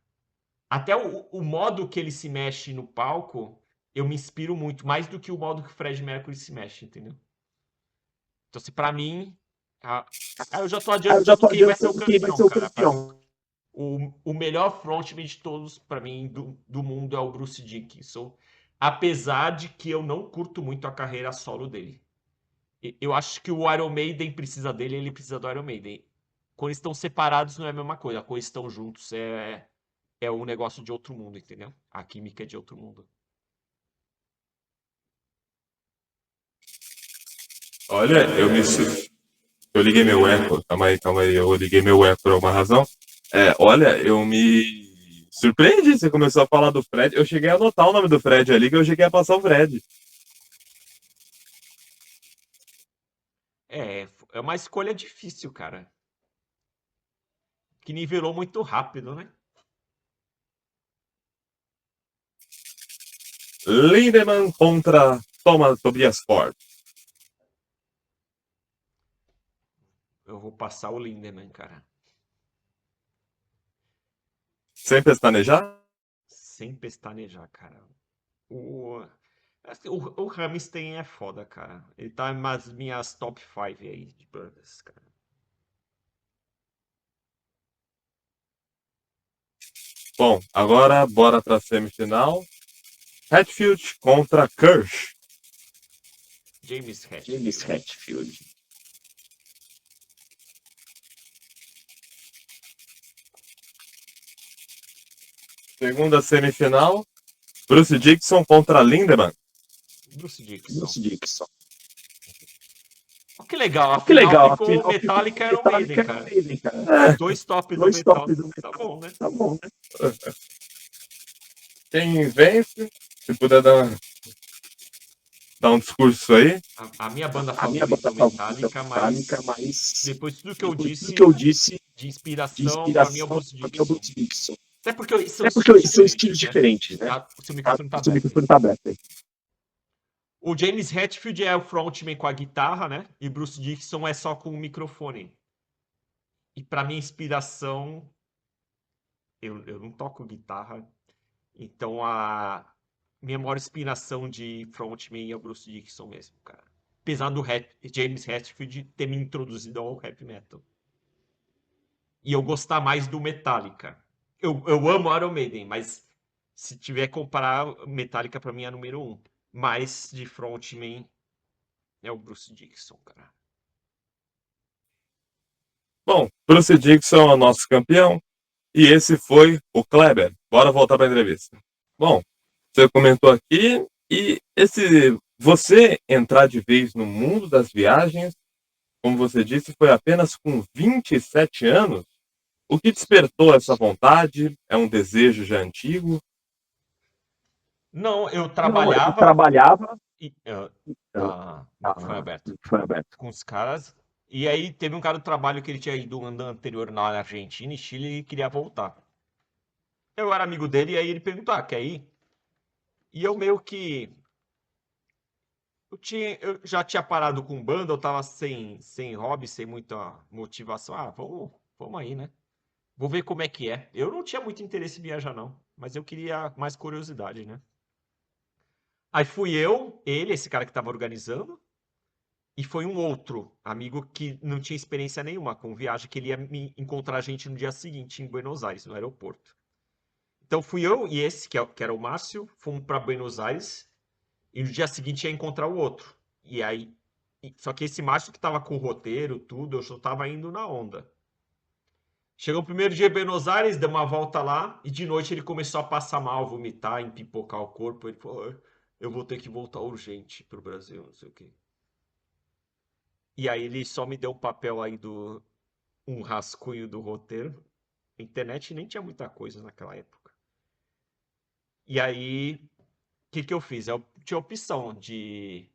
Até o modo que ele se mexe no palco, eu me inspiro muito, mais do que o modo que o Fred Mercury se mexe, entendeu? Então, se pra mim. Eu já tô adiantando quem vai ser o campeão, cara. Pra mim, o melhor frontman de todos, pra mim, do mundo é o Bruce Dickinson. Apesar de que eu não curto muito a carreira solo dele. Eu acho que o Iron Maiden precisa dele, ele precisa do Iron Maiden. Quando eles estão separados não é a mesma coisa. Quando eles estão juntos é um negócio de outro mundo, entendeu? A química é de outro mundo. Olha, eu liguei meu eco. Calma aí. Eu liguei meu eco por alguma razão. Olha, eu me surpreendi. Você começou a falar do Fred. Eu cheguei a anotar o nome do Fred ali, que eu cheguei a passar o Fred. É uma escolha difícil, cara. Que nivelou muito rápido, né? Lindemann contra Tobias Ford. Eu vou passar o Lindemann, cara. Sem pestanejar? Sem pestanejar, cara. O Rammstein é foda, cara. Ele tá nas minhas top 5 aí de bandas, cara. Bom, agora bora pra semifinal. Hetfield contra Kirsch. James Hetfield. James Hetfield. Segunda semifinal. Bruce Dickinson contra Lindemann. Bruce Dickinson. Bruce Dickinson. Oh, que legal. Que legal. Ficou Afinal, Metallica e Iron Maiden, cara. cara. Dois top do Dois metal. tops do Tá metal. bom, né? Tá bom, né? Quem vence? Se puder dar um discurso aí. A minha banda A minha favorita banda é favorita Metallica, é mas mas depois de tudo que eu depois de disse tudo que eu disse de de inspiração, pra mim é o inspiração Bruce é o Dickinson. Bruce Dickinson. Até porque são É porque são estilos estilos diferentes, diferentes, né? né? O seu microfone tá O seu aberto. microfone tá aberto aí. O James Hetfield é o frontman com a guitarra, né? E Bruce Dickinson é só com o microfone. E pra minha inspiração, eu não toco guitarra, então a minha maior inspiração de frontman é o Bruce Dickinson mesmo, cara. Apesar do James Hetfield ter me introduzido ao heavy metal. E eu gostar mais do Metallica. Eu amo Iron Maiden, mas se tiver que comparar, Metallica pra mim é número 1. Mas de frontman é o Bruce Dickinson, cara. Bom, Bruce Dickinson é o nosso campeão. E esse foi o Kleber. Bora voltar para a entrevista. Bom, você comentou aqui e você entrar de vez no mundo das viagens, como você disse, foi apenas com 27 anos. O que despertou essa vontade? É um desejo já antigo? Não, eu Eu trabalhava trabalhava foi aberto foi aberto. com os caras. E aí teve um cara do trabalho que ele tinha ido um ano anterior na Argentina e Chile e queria voltar. Eu era amigo dele e aí ele perguntou, quer ir? E eu meio que. Eu já tinha parado com banda, eu tava sem hobby, sem muita motivação. Ah, vamos aí, né? Vou ver como é que é. Eu não tinha muito interesse em viajar, não. Mas eu queria mais curiosidade, né? Aí fui eu, ele, esse cara que tava organizando, e foi um outro amigo que não tinha experiência nenhuma com viagem, que ele ia me encontrar a gente no dia seguinte em Buenos Aires, no aeroporto. Então fui eu e esse, que era o Márcio, fomos para Buenos Aires, e no dia seguinte ia encontrar o outro. E aí. Só que esse Márcio que tava com o roteiro, tudo, eu só tava indo na onda. Chegou o primeiro dia em Buenos Aires, deu uma volta lá, e de noite ele começou a passar mal, vomitar, empipocar o corpo. Ele falou: eu vou ter que voltar urgente pro Brasil, não sei o quê. E aí ele só me deu um papel aí um rascunho do roteiro. A internet nem tinha muita coisa naquela época. E aí, o que eu fiz? Eu tinha a opção de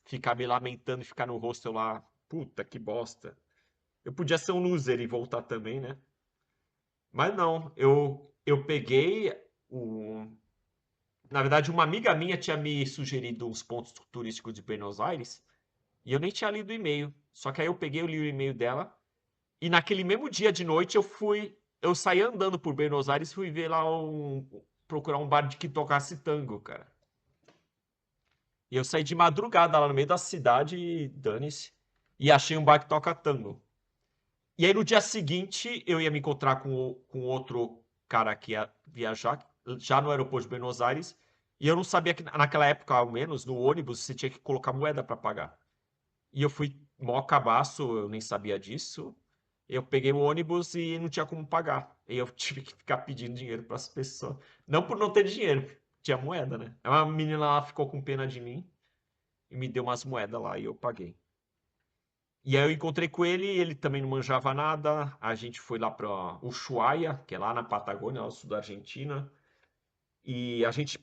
ficar me lamentando e ficar no hostel lá. Puta, que bosta. Eu podia ser um loser e voltar também, né? Mas não, eu peguei o. Na verdade, uma amiga minha tinha me sugerido uns pontos turísticos de Buenos Aires e eu nem tinha lido o e-mail. Só que aí eu peguei, eu li o e-mail dela e naquele mesmo dia de noite eu saí andando por Buenos Aires e fui ver lá procurar um bar de que tocasse tango, cara. E eu saí de madrugada lá no meio da cidade e dane-se. E achei um bar que toca tango. E aí no dia seguinte eu ia me encontrar com outro cara que ia viajar, já no aeroporto de Buenos Aires. E eu não sabia que naquela época, ao menos, no ônibus, você tinha que colocar moeda para pagar. E eu fui mó cabaço, eu nem sabia disso. Eu peguei o ônibus e não tinha como pagar. E eu tive que ficar pedindo dinheiro para as pessoas. Não por não ter dinheiro, tinha moeda, né? Aí uma menina lá ficou com pena de mim e me deu umas moedas lá e eu paguei. E aí eu encontrei com ele, ele também não manjava nada. A gente foi lá para Ushuaia, que é lá na Patagônia, ao sul da Argentina. E a gente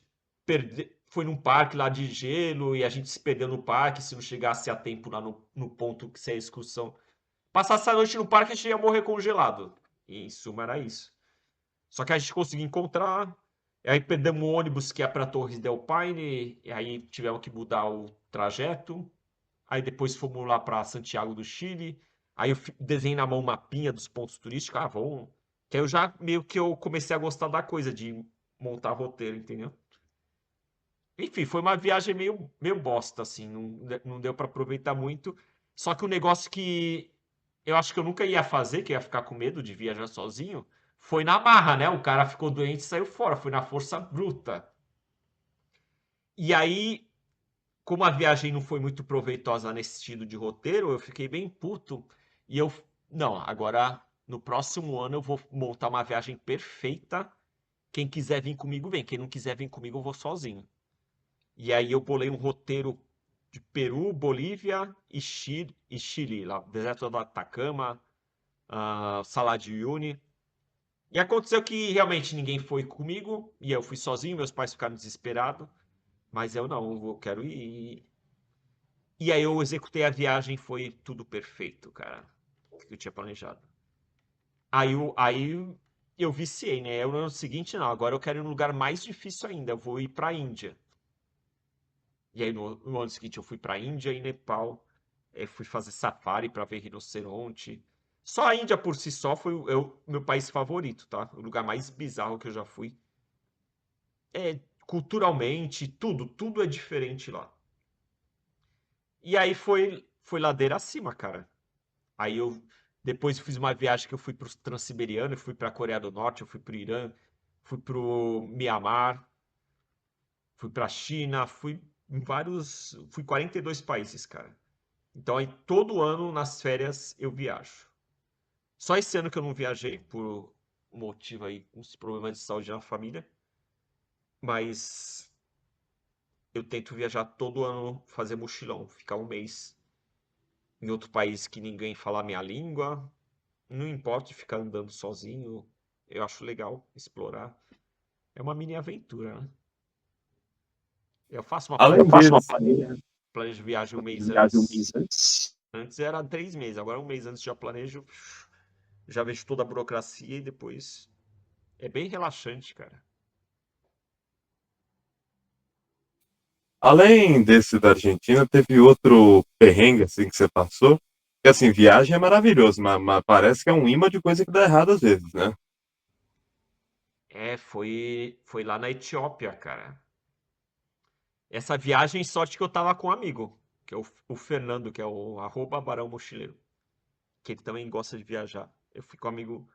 foi num parque lá de gelo e a gente se perdeu no parque. Se não chegasse a tempo lá no ponto que se é a excursão passasse a noite no parque, a gente ia morrer congelado. E em suma era isso. Só que a gente conseguiu encontrar. E aí perdemos o ônibus que é para Torres del Paine. E aí tivemos que mudar o trajeto. Aí depois fomos lá para Santiago do Chile. Aí eu desenhei na mão um mapinha dos pontos turísticos. Ah, vamos. Que aí eu já meio que eu comecei a gostar da coisa de montar roteiro, entendeu? Enfim, foi uma viagem meio bosta, assim. Não deu para aproveitar muito. Só que o negócio que eu acho que eu nunca ia fazer, que eu ia ficar com medo de viajar sozinho, foi na marra, né? O cara ficou doente e saiu fora. Foi na força bruta. E aí, como a viagem não foi muito proveitosa nesse sentido de roteiro, eu fiquei bem puto. E eu, não, agora no próximo ano eu vou montar uma viagem perfeita. Quem quiser vir comigo, vem. Quem não quiser vir comigo, eu vou sozinho. E aí eu bolei um roteiro de Peru, Bolívia e Chile, lá, deserto do Atacama, Salar de Uyuni. E aconteceu que realmente ninguém foi comigo, e eu fui sozinho, meus pais ficaram desesperados, mas eu não, eu quero ir. E aí eu executei a viagem, foi tudo perfeito, cara, o que eu tinha planejado. Aí eu viciei, né? No ano seguinte, não, agora eu quero ir num lugar mais difícil ainda, eu vou ir pra Índia. E aí no ano seguinte eu fui pra Índia e Nepal, fui fazer safari pra ver rinoceronte. Só a Índia por si só foi o meu país favorito, tá? O lugar mais bizarro que eu já fui. Culturalmente, tudo é diferente lá. E aí foi ladeira acima, cara. Aí depois eu fiz uma viagem que eu fui pro Transiberiano, eu fui pra Coreia do Norte, eu fui pro Irã, fui pro Mianmar, fui pra China, fui 42 países, cara. Então aí todo ano nas férias eu viajo. Só esse ano que eu não viajei por um motivo aí, uns problemas de saúde na família, mas eu tento viajar todo ano, fazer mochilão, ficar um mês em outro país que ninguém fala a minha língua. Não importa ficar andando sozinho, eu acho legal explorar. É uma mini aventura, né? Eu faço uma Além planilha, disso, planejo viagem um mês Viagem um antes. mês antes. Antes era 3 meses, agora um mês antes já planejo, já vejo toda a burocracia e depois. É bem relaxante, cara. Além desse da Argentina, teve outro perrengue assim que você passou? Porque assim, viagem é maravilhoso, mas parece que é um imã de coisa que dá errado às vezes, né? Foi lá na Etiópia, cara. Essa viagem, sorte que eu tava com um amigo, que é o Fernando, que é o arroba Barão Mochileiro, que ele também gosta de viajar. Eu fui com um amigo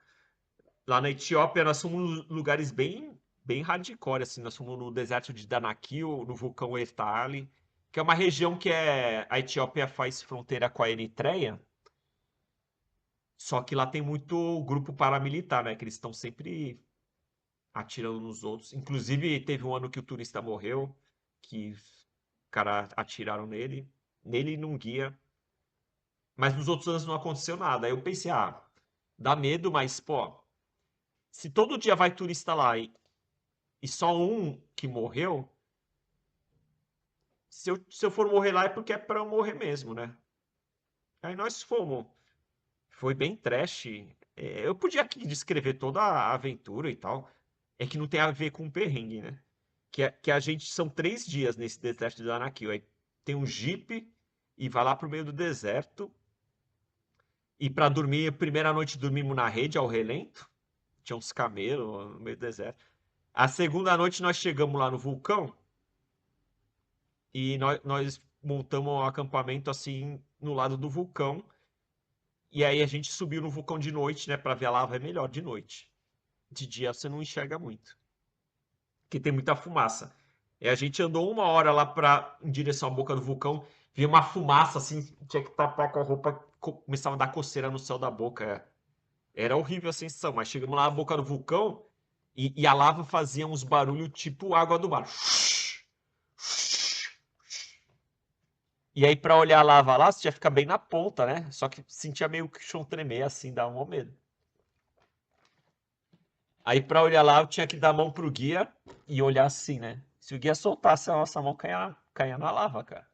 lá na Etiópia, nós fomos em lugares bem hardcore, assim, nós fomos no deserto de Danakil, no vulcão Eftali, que é uma região que a Etiópia faz fronteira com a Eritreia, só que lá tem muito grupo paramilitar, né, que eles estão sempre atirando nos outros. Inclusive, teve um ano que o turista morreu, que os caras atiraram nele e num guia. Mas nos outros anos não aconteceu nada. Aí eu pensei, dá medo, mas, pô, se todo dia vai turista lá e só um que morreu, se eu for morrer lá é porque é pra eu morrer mesmo, né? Aí nós fomos. Foi bem trash. Eu podia aqui descrever toda a aventura e tal. É que não tem a ver com perrengue, né? Que a gente são 3 dias nesse deserto de Danakil. Aí tem um jeep e vai lá pro meio do deserto. E para dormir, primeira noite dormimos na rede ao relento. Tinha uns camelos no meio do deserto. A segunda noite nós chegamos lá no vulcão e nós montamos um acampamento assim no lado do vulcão. E aí a gente subiu no vulcão de noite, né? Para ver a lava é melhor de noite. De dia você não enxerga muito, porque tem muita fumaça. E a gente andou 1 hora lá em direção à boca do vulcão, via uma fumaça assim, tinha que tapar com a roupa, começava a dar coceira no céu da boca. Era horrível a sensação, mas chegamos lá na boca do vulcão e a lava fazia uns barulhos tipo água do mar. E aí, pra olhar a lava lá, você já fica bem na ponta, né? Só que sentia meio que o chão tremer, assim, dá um medo. Aí, pra olhar lá, eu tinha que dar a mão pro guia e olhar assim, né? Se o guia soltasse a nossa mão, caía na lava, cara.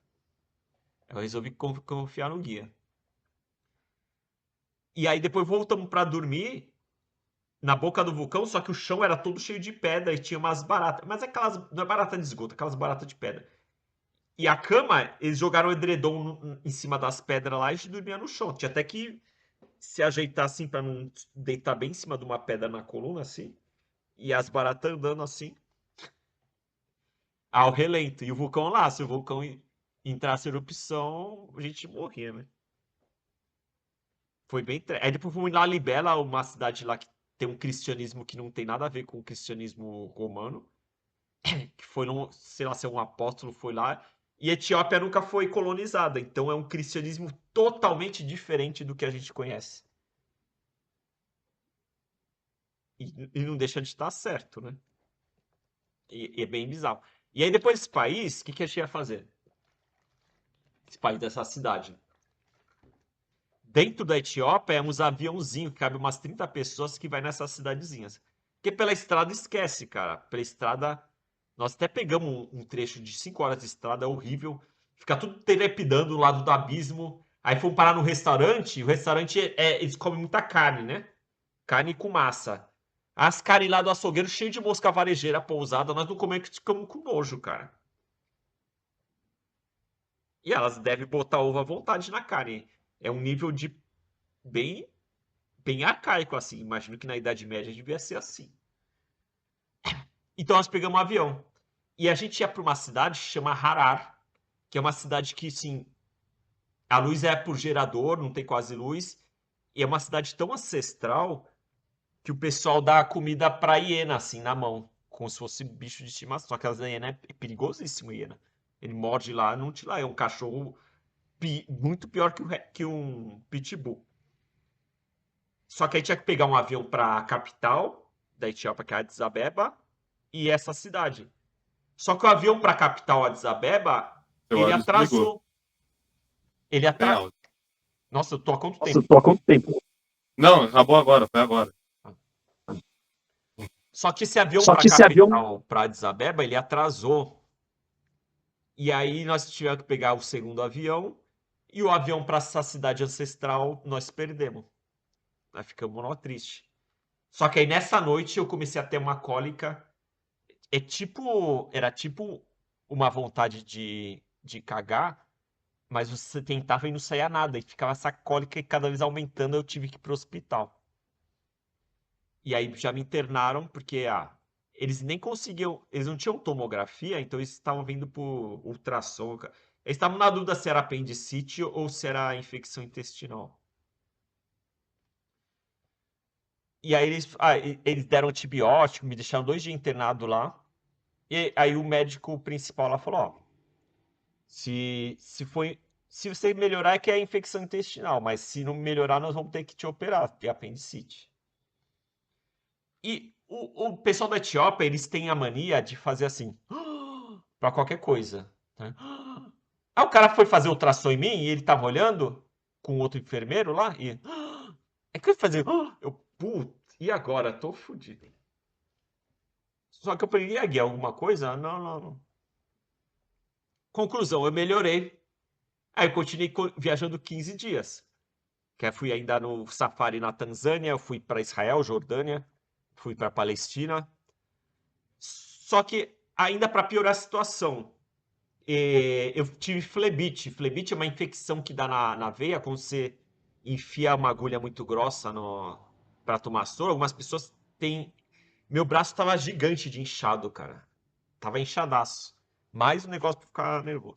Eu resolvi confiar no guia. E aí, depois voltamos pra dormir na boca do vulcão, só que o chão era todo cheio de pedra e tinha umas baratas. Mas aquelas, não é barata de esgoto, aquelas baratas de pedra. E a cama, eles jogaram o edredom em cima das pedras lá e a gente dormia no chão. Tinha até que se ajeitar assim pra não deitar bem em cima de uma pedra na coluna, assim. E as baratas andando assim, ao relento. E o vulcão lá, se o vulcão entrasse em erupção, a gente morria, né? Foi bem. Aí depois fomos lá em Libela, uma cidade lá que tem um cristianismo que não tem nada a ver com o cristianismo romano. Que foi, sei lá, se é um apóstolo foi lá. E a Etiópia nunca foi colonizada, então é um cristianismo totalmente diferente do que a gente conhece. E não deixa de estar certo, né? E é bem bizarro. E aí depois desse país, o que a gente ia fazer? Esse país dessa cidade. Dentro da Etiópia é uns aviãozinhos que cabe umas 30 pessoas que vai nessas cidadezinhas. Porque pela estrada esquece, cara. Pela estrada. Nós até pegamos um trecho de 5 horas de estrada, é horrível. Fica tudo telepidando do lado do abismo. Aí fomos parar no restaurante. O restaurante eles comem muita carne, né? Carne com massa. As carnes lá do açougueiro cheio de mosca varejeira pousada. Nós não comemos, ficamos com nojo, cara. E elas devem botar ovo à vontade na carne. É um nível de bem, bem arcaico, assim. Imagino que na Idade Média devia ser assim. Então nós pegamos um avião. E a gente ia para uma cidade que chama Harar, que é uma cidade que, assim, a luz é por gerador, não tem quase luz. E é uma cidade tão ancestral que o pessoal dá comida pra hiena, assim, na mão. Como se fosse bicho de estimação. Só que a hiena é perigosíssima, hiena. Ele morde lá, não te lá. É um cachorro muito pior que um pitbull. Só que aí tinha que pegar um avião para a capital da Etiópia, que é Addis Abeba, e essa cidade. Só que o avião para a capital, Addis Abeba, ele atrasou. Ele atrasou. Nossa, eu tô há quanto tempo? Tô há quanto tempo? Não, acabou agora, foi agora. Só que esse avião para a capital, para Addis Abeba, ele atrasou. E aí nós tivemos que pegar o segundo avião, e o avião para essa cidade ancestral nós perdemos. Nós ficamos mó triste. Só que aí nessa noite eu comecei a ter uma cólica. Era tipo uma vontade de cagar, mas você tentava e não saía nada, e ficava essa cólica e cada vez aumentando, eu tive que ir pro hospital. E aí já me internaram, porque eles nem conseguiam, eles não tinham tomografia, então eles estavam vindo por ultrassom. Eles estavam na dúvida se era apendicite ou se era infecção intestinal. E aí eles deram antibiótico, me deixaram 2 dias internado lá. E aí o médico principal lá falou, ó, se você melhorar é que é infecção intestinal, mas se não melhorar nós vamos ter que te operar, ter apendicite. E o pessoal da Etiópia, eles têm a mania de fazer assim, pra qualquer coisa, né? Aí o cara foi fazer ultrassom em mim e ele tava olhando com outro enfermeiro lá e é que eu ia fazer, eu, putz, e agora? Tô fudido. Só que eu peguei guiar alguma coisa? Não. Conclusão, eu melhorei. Aí eu continuei viajando 15 dias. Que eu fui ainda no safari na Tanzânia, eu fui para Israel, Jordânia, fui para Palestina. Só que ainda para piorar a situação, eu tive flebite. Flebite é uma infecção que dá na veia quando você enfia uma agulha muito grossa para tomar soro. Algumas pessoas têm. Meu braço tava gigante de inchado, cara. Tava inchadaço. Mais um negócio pra ficar nervoso.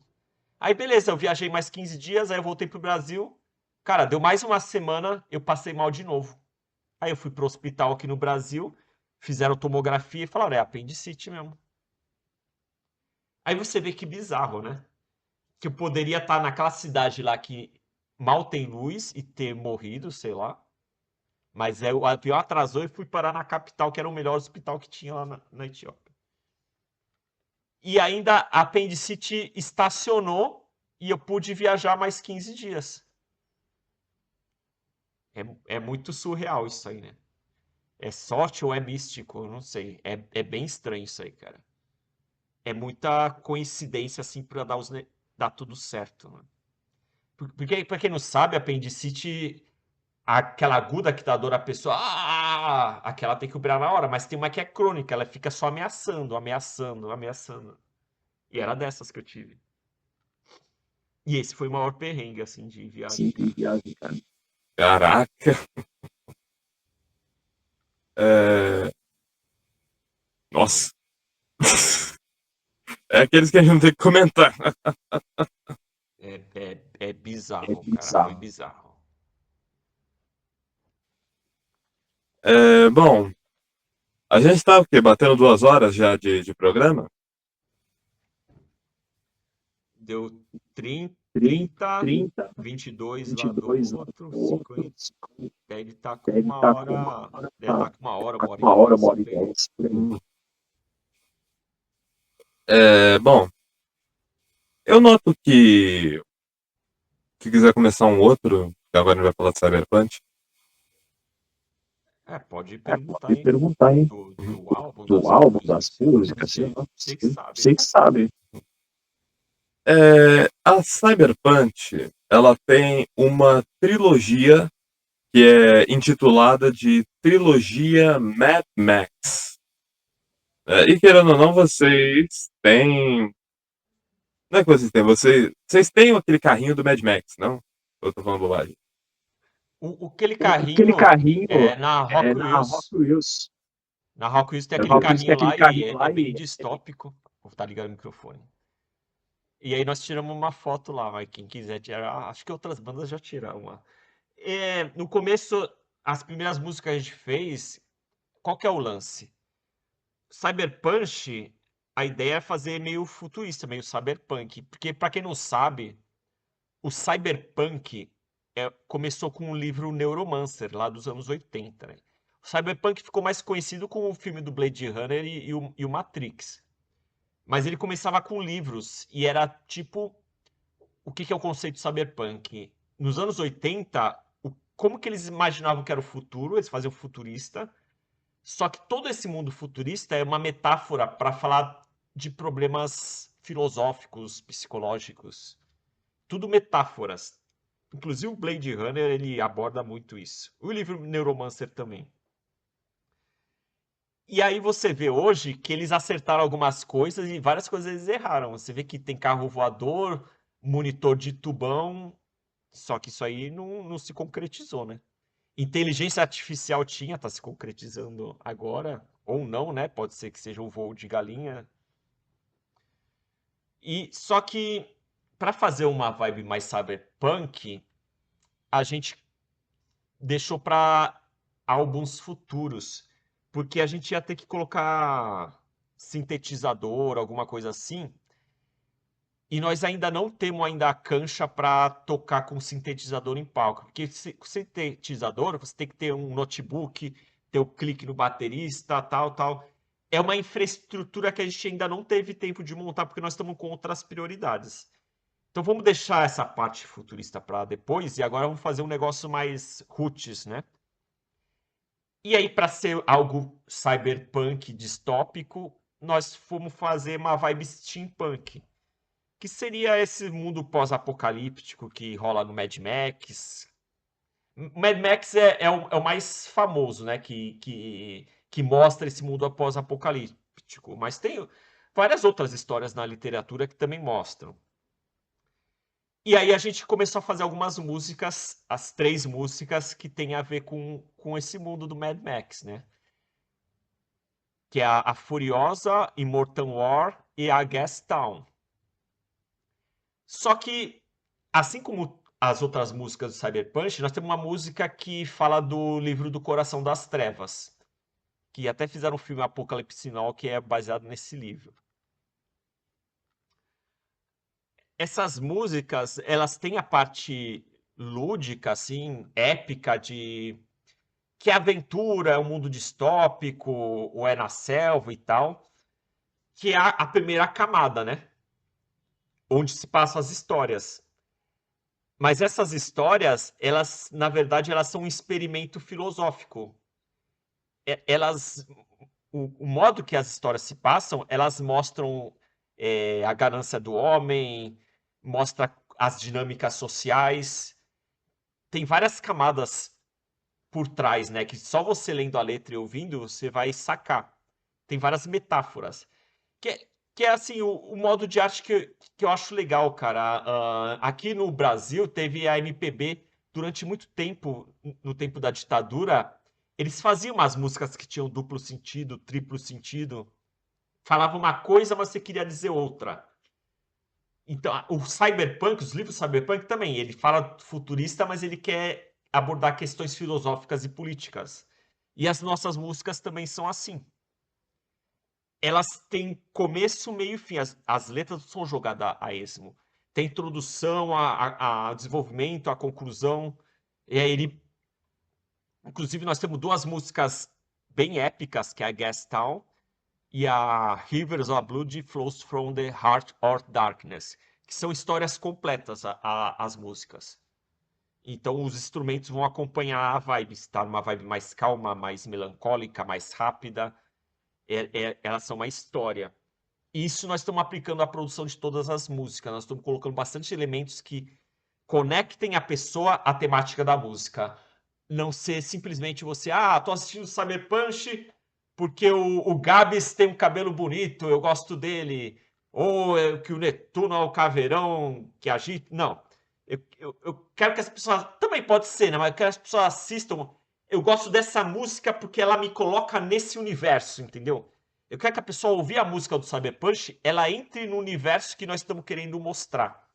Aí, beleza, eu viajei mais 15 dias, aí eu voltei pro Brasil. Cara, deu mais uma semana, eu passei mal de novo. Aí eu fui pro hospital aqui no Brasil, fizeram tomografia e falaram, é apendicite mesmo. Aí você vê que bizarro, né? Que eu poderia estar naquela cidade lá que mal tem luz e ter morrido, sei lá. Mas o avião atrasou e fui parar na capital, que era o melhor hospital que tinha lá na Etiópia. E ainda a apendicite estacionou e eu pude viajar mais 15 dias. É muito surreal isso aí, né? É sorte ou é místico? Eu não sei. É bem estranho isso aí, cara. É muita coincidência, assim, pra dar tudo certo, né? Porque, pra quem não sabe, apendicite, aquela aguda que dá dor à pessoa, aquela tem que operar na hora, mas tem uma que é crônica, ela fica só ameaçando. E era dessas que eu tive. E esse foi o maior perrengue, assim, de viagem, cara. Caraca. Nossa. É aqueles que a gente não tem que comentar. É bizarro, cara. Foi bizarro. Bom, a gente tá o quê? Batendo 2 horas já de programa? Deu 30, 30, 22 lá do 22 outro, outro, 50. Deve estar com deve uma estar com hora. Deve estar com uma hora, uma hora por e aí. 10. Por aí. Bom, eu noto que se quiser começar um outro, que agora a gente vai falar de Cyberpunk. Pode Pode perguntar perguntar, hein? do álbum, Do das álbum, músicas, das sei lá, músicas, sei lá. Você que sabe. Você que sabe. A Cyberpunk, ela tem uma trilogia que é intitulada de Trilogia Mad Max. E querendo ou não, vocês têm. Não é que vocês têm, vocês têm aquele carrinho do Mad Max, não? Eu tô falando bobagem. Aquele Aquele carrinho carrinho é na Rock na Wheels. Rock Wheels. Na Rock Wheels tem Na aquele Rock Wheels tem carrinho lá aquele carrinho e lá é bem e distópico. Vou estar ligando o microfone. E aí nós tiramos uma foto lá, mas quem quiser tirar, acho que outras bandas já tiraram uma. No começo, as primeiras músicas que a gente fez, qual que é o lance? Cyberpunk, a ideia é fazer meio futurista, meio cyberpunk. Porque, pra quem não sabe, o cyberpunk começou com o livro Neuromancer, lá dos anos 80, né? O cyberpunk ficou mais conhecido com o filme do Blade Runner e o Matrix. Mas ele começava com livros e era tipo... O que é o conceito de cyberpunk? Nos anos 80, como que eles imaginavam que era o futuro? Eles faziam futurista. Só que todo esse mundo futurista é uma metáfora para falar de problemas filosóficos, psicológicos. Tudo metáforas. Inclusive o Blade Runner, ele aborda muito isso. O livro Neuromancer também. E aí você vê hoje que eles acertaram algumas coisas e várias coisas eles erraram. Você vê que tem carro voador, monitor de tubão, só que isso aí não se concretizou, né? Inteligência artificial tinha, tá se concretizando agora, ou não, né? Pode ser que seja um voo de galinha. E só que para fazer uma vibe mais cyberpunk, a gente deixou para álbuns futuros, porque a gente ia ter que colocar sintetizador, alguma coisa assim, e nós ainda não temos ainda a cancha para tocar com sintetizador em palco, porque com sintetizador você tem que ter um notebook, ter o clique no baterista, tal. É uma infraestrutura que a gente ainda não teve tempo de montar, porque nós estamos com outras prioridades. Então vamos deixar essa parte futurista para depois, e agora vamos fazer um negócio mais roots, né? E aí, para ser algo cyberpunk distópico, nós fomos fazer uma vibe steampunk, que seria esse mundo pós-apocalíptico que rola no Mad Max. Mad Max é o mais famoso, né? Que mostra esse mundo pós-apocalíptico. Mas tem várias outras histórias na literatura que também mostram. E aí a gente começou a fazer algumas músicas, as 3 músicas que tem a ver com esse mundo do Mad Max, né? Que é a Furiosa, Immortal War e a Gas Town. Só que, assim como as outras músicas do Cyberpunk, nós temos uma música que fala do livro do Coração das Trevas, que até fizeram um filme Apocalipse Now que é baseado nesse livro. Essas músicas, elas têm a parte lúdica, assim, épica de que é aventura, é um mundo distópico, ou é na selva e tal, que é a primeira camada, né? Onde se passam as histórias. Mas essas histórias, elas, na verdade, elas são um experimento filosófico. Elas, o modo que as histórias se passam, elas mostram a ganância do homem, mostra as dinâmicas sociais. Tem várias camadas por trás, né? Que só você lendo a letra e ouvindo, você vai sacar. Tem várias metáforas. Que é assim, o modo de arte que eu acho legal, cara. Aqui no Brasil teve a MPB durante muito tempo, no tempo da ditadura, eles faziam umas músicas que tinham duplo sentido, triplo sentido. Falava uma coisa, mas você queria dizer outra. Então, o cyberpunk, os livros cyberpunk também, ele fala futurista, mas ele quer abordar questões filosóficas e políticas. E as nossas músicas também são assim. Elas têm começo, meio e fim. As letras não são jogadas a esmo. Tem introdução, a desenvolvimento, a conclusão. E aí inclusive, nós temos 2 músicas bem épicas, que é a Gas Town e a Rivers of Blood Flows from the Heart of Darkness, que são histórias completas, as músicas. Então, os instrumentos vão acompanhar a vibe. Se tá numa vibe mais calma, mais melancólica, mais rápida, elas são uma história. Isso nós estamos aplicando à produção de todas as músicas. Nós estamos colocando bastante elementos que conectem a pessoa à temática da música. Não ser simplesmente você, tô assistindo Cyberpunk porque o Gabs tem um cabelo bonito, eu gosto dele. Ou que o Netuno é o caveirão que agita. Não. Eu quero que as pessoas... Também pode ser, né? Mas eu quero que as pessoas assistam. Eu gosto dessa música porque ela me coloca nesse universo, entendeu? Eu quero que a pessoa ouvir a música do Cyberpunk, ela entre no universo que nós estamos querendo mostrar.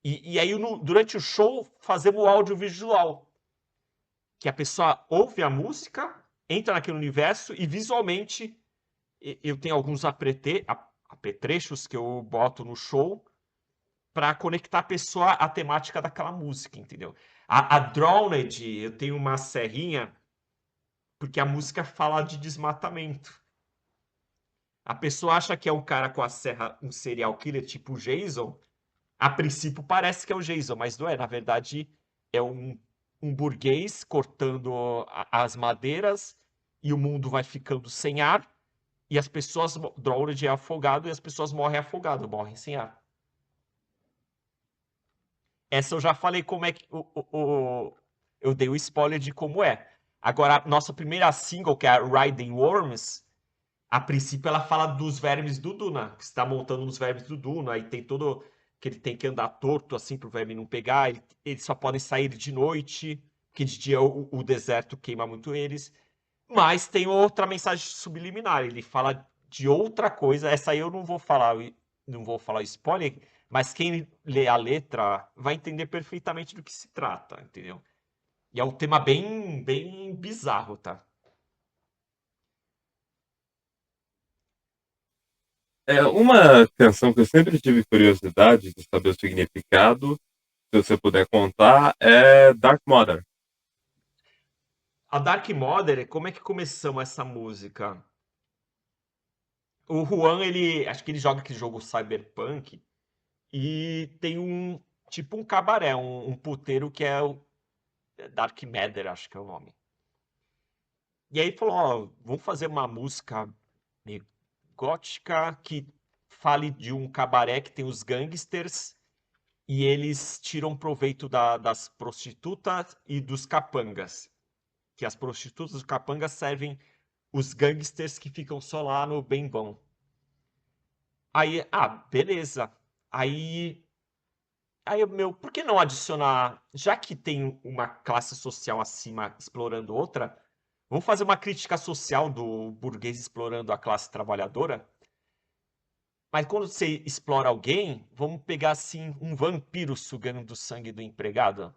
E aí, durante o show, fazemos o audiovisual. Que a pessoa ouve a música, entra naquele universo e visualmente eu tenho alguns apetrechos que eu boto no show para conectar a pessoa à temática daquela música, entendeu? A Drowned, eu tenho uma serrinha porque a música fala de desmatamento. A pessoa acha que é um cara com a serra, um serial killer tipo o Jason. A princípio parece que é o Jason, mas não é. Na verdade, é um burguês cortando as madeiras e o mundo vai ficando sem ar e as pessoas... Drowned é afogado e as pessoas morrem afogadas, morrem sem ar. Essa eu já falei como é que... eu dei o spoiler de como é. Agora, nossa primeira single, que é a Riding Worms, a princípio ela fala dos vermes do Duna, que está montando uns vermes do Duna, aí tem todo que ele tem que andar torto assim pro verme não pegar, eles só podem sair de noite, que de dia o deserto queima muito eles. Mas tem outra mensagem subliminar, ele fala de outra coisa, essa aí eu não vou falar spoiler, mas quem lê a letra vai entender perfeitamente do que se trata, entendeu? E é um tema bem bizarro, tá? Uma canção que eu sempre tive curiosidade de saber o significado, se você puder contar, é Dark Mother. A Dark Mother, como é que começamos essa música? O Juan, acho que ele joga aquele jogo Cyberpunk e tem tipo um cabaré, um puteiro que é o Dark Matter, acho que é o nome. E aí ele falou, ó, vamos fazer uma música meio gótica que fale de um cabaré que tem os gangsters e eles tiram proveito das prostitutas e dos capangas. Que as prostitutas e os capangas servem os gangsters que ficam só lá no bem bom. Aí, beleza. Aí, por que não adicionar, já que tem uma classe social acima explorando outra, vamos fazer uma crítica social do burguês explorando a classe trabalhadora? Mas quando você explora alguém, vamos pegar assim um vampiro sugando do sangue do empregado.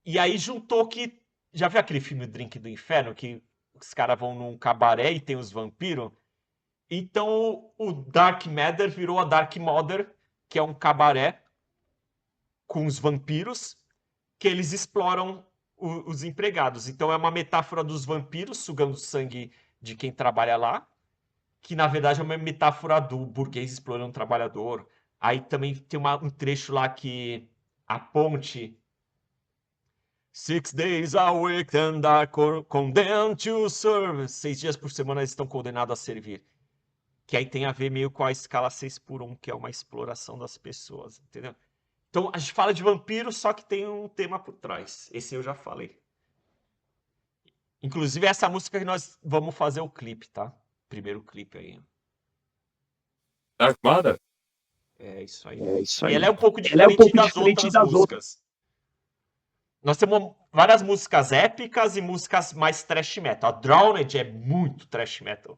E aí juntou que. Já viu aquele filme Drink do Inferno? Que os caras vão num cabaré e tem os vampiros? Então o Dark Matter virou a Dark Mother, que é um cabaré com os vampiros que eles exploram os empregados. Então é uma metáfora dos vampiros sugando sangue de quem trabalha lá, que na verdade é uma metáfora do burguês explorando o trabalhador. Aí também tem um trecho lá que a ponte 6 days a week and are condemned to serve. 6 dias por semana eles estão condenados a servir. Que aí tem a ver meio com a escala 6x1, que é uma exploração das pessoas, entendeu? Então a gente fala de vampiro, só que tem um tema por trás. Esse eu já falei. Inclusive essa música que nós vamos fazer o clipe, tá? Primeiro clipe aí. Dark Mother? É isso aí. É isso E aí. ela é um pouco Ela é um diferente pouco das diferente outras das músicas. Nós temos várias músicas épicas e músicas mais thrash metal. A Drowned é muito thrash metal.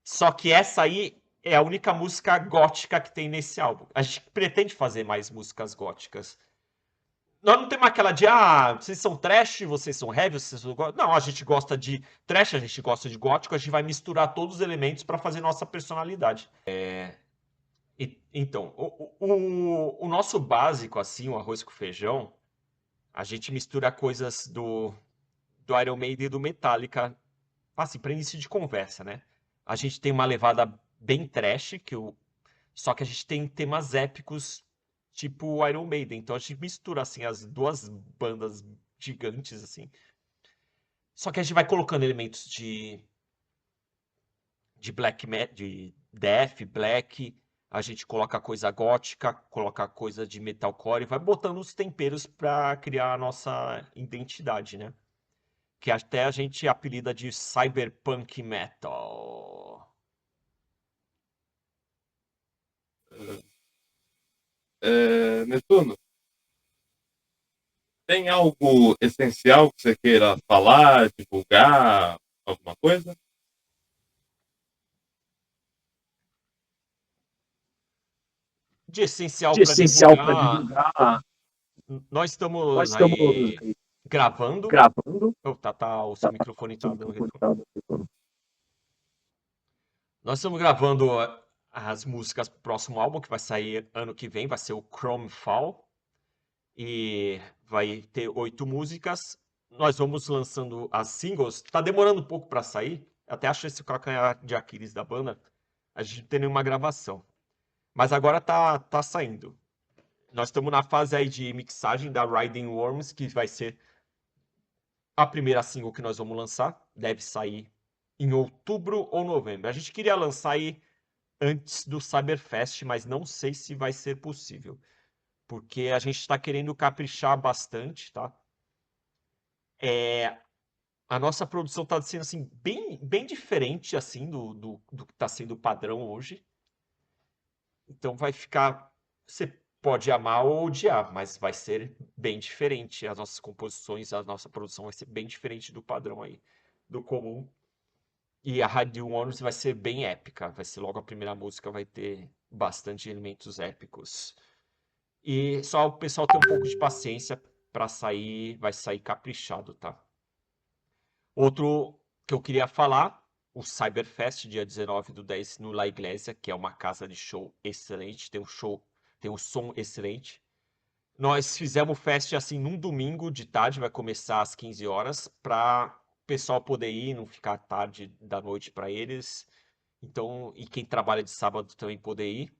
Só que essa aí é a única música gótica que tem nesse álbum. A gente pretende fazer mais músicas góticas. Nós não temos aquela de, vocês são trash, vocês são heavy, vocês são gótico. Não, a gente gosta de trash, a gente gosta de gótico, a gente vai misturar todos os elementos para fazer nossa personalidade. Então, o nosso básico, assim, o arroz com feijão, a gente mistura coisas do Iron Maiden e do Metallica, assim, para início de conversa, né? A gente tem uma levada bem trash, só que a gente tem temas épicos, tipo Iron Maiden. Então a gente mistura, assim, as duas bandas gigantes, assim. Só que a gente vai colocando elementos de black metal, de death, black. A gente coloca coisa gótica, coloca coisa de metalcore e vai botando os temperos para criar a nossa identidade, né? Que até a gente apelida de cyberpunk metal. Netuno, tem algo essencial que você queira falar, divulgar, alguma coisa? De essencial De para essencial para divulgar, divulgar. nós estamos Nós estamos aí gravando. gravando. O seu microfone tá dando retorno. Tá dando retorno. Nós estamos gravando as músicas pro próximo álbum, que vai sair ano que vem, vai ser o Chrome Fall. E vai ter 8 músicas. Nós vamos lançando as singles. Tá demorando um pouco para sair. Até acho esse calcanhar de Aquiles da banda. A gente não tem nenhuma gravação. Mas agora tá saindo. Nós estamos na fase aí de mixagem da Riding Worms, que vai ser a primeira single que nós vamos lançar. Deve sair em outubro ou novembro. A gente queria lançar aí antes do Cyberfest, mas não sei se vai ser possível. Porque a gente está querendo caprichar bastante, tá? A nossa produção tá sendo, assim, bem diferente, assim, do que tá sendo o padrão hoje. Então vai ficar. Você pode amar ou odiar, mas vai ser bem diferente. As nossas composições, a nossa produção vai ser bem diferente do padrão aí, do comum. E a Radio Onus vai ser bem épica. Vai ser logo a primeira música, vai ter bastante elementos épicos. E só o pessoal ter um pouco de paciência pra sair, vai sair caprichado, tá? Outro que eu queria falar, o Cyberfest, dia 19/10, no La Iglesia, que é uma casa de show excelente, tem um som excelente. Nós fizemos o fest assim num domingo de tarde, vai começar às 15 horas, para o pessoal poder ir, não ficar tarde da noite para eles. Então, e quem trabalha de sábado também poder ir.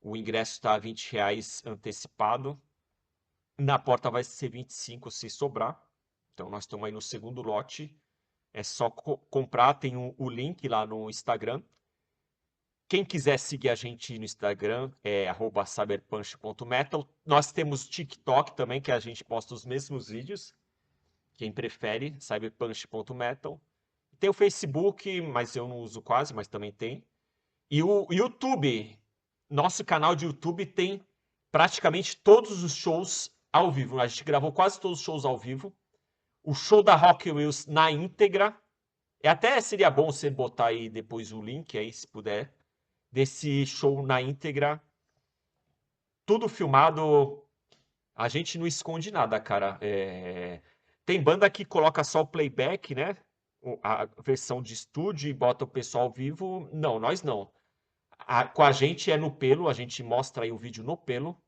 O ingresso está R$ 20 antecipado. Na porta vai ser 25 se sobrar. Então, nós estamos aí no segundo lote. É só comprar, tem o link lá no Instagram. Quem quiser seguir a gente no Instagram é @cyberpunch.metal. Nós temos TikTok também, que a gente posta os mesmos vídeos. Quem prefere, cyberpunch.metal. Tem o Facebook, mas eu não uso quase, mas também tem. E o YouTube, nosso canal de YouTube tem praticamente todos os shows ao vivo. A gente gravou quase todos os shows ao vivo. O show da Rock Wheels na íntegra. Até seria bom você botar aí depois o link aí, se puder, desse show na íntegra. Tudo filmado. A gente não esconde nada, cara. Tem banda que coloca só o playback, né? A versão de estúdio e bota o pessoal ao vivo. Não, nós não. Com a gente é no pelo, a gente mostra aí o vídeo no pelo.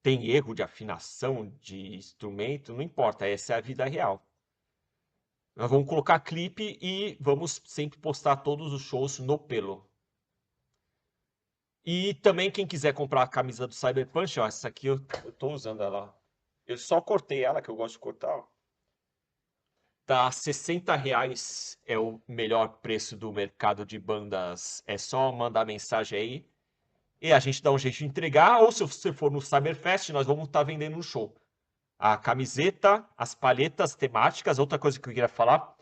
Tem erro de afinação, de instrumento, não importa, essa é a vida real. Nós vamos colocar clipe e vamos sempre postar todos os shows no pelo. E também quem quiser comprar a camisa do Cyberpunch, ó, essa aqui eu tô usando ela. Eu só cortei ela, que eu gosto de cortar, ó. Tá R$ 60 é o melhor preço do mercado de bandas. É só mandar mensagem aí e a gente dá um jeito de entregar. Ou se você for no Cyberfest, nós vamos estar vendendo no show. A camiseta, as palhetas temáticas. Outra coisa que eu queria falar,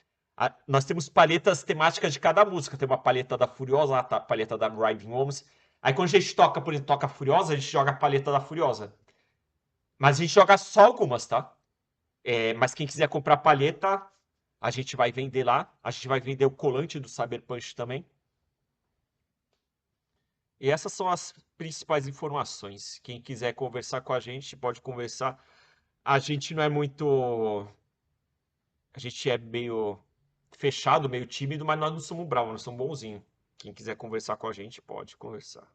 nós temos palhetas temáticas de cada música. Tem uma palheta da Furiosa, a palheta da Riding Homes. Aí quando a gente toca, por exemplo, toca a Furiosa, a gente joga a palheta da Furiosa. Mas a gente joga só algumas, tá? Mas quem quiser comprar palheta, a gente vai vender lá. A gente vai vender o colante do Cyberpunch também. E essas são as principais informações. Quem quiser conversar com a gente, pode conversar. A gente não é muito... A gente é meio fechado, meio tímido, mas nós não somos bravos, nós somos bonzinhos. Quem quiser conversar com a gente, pode conversar.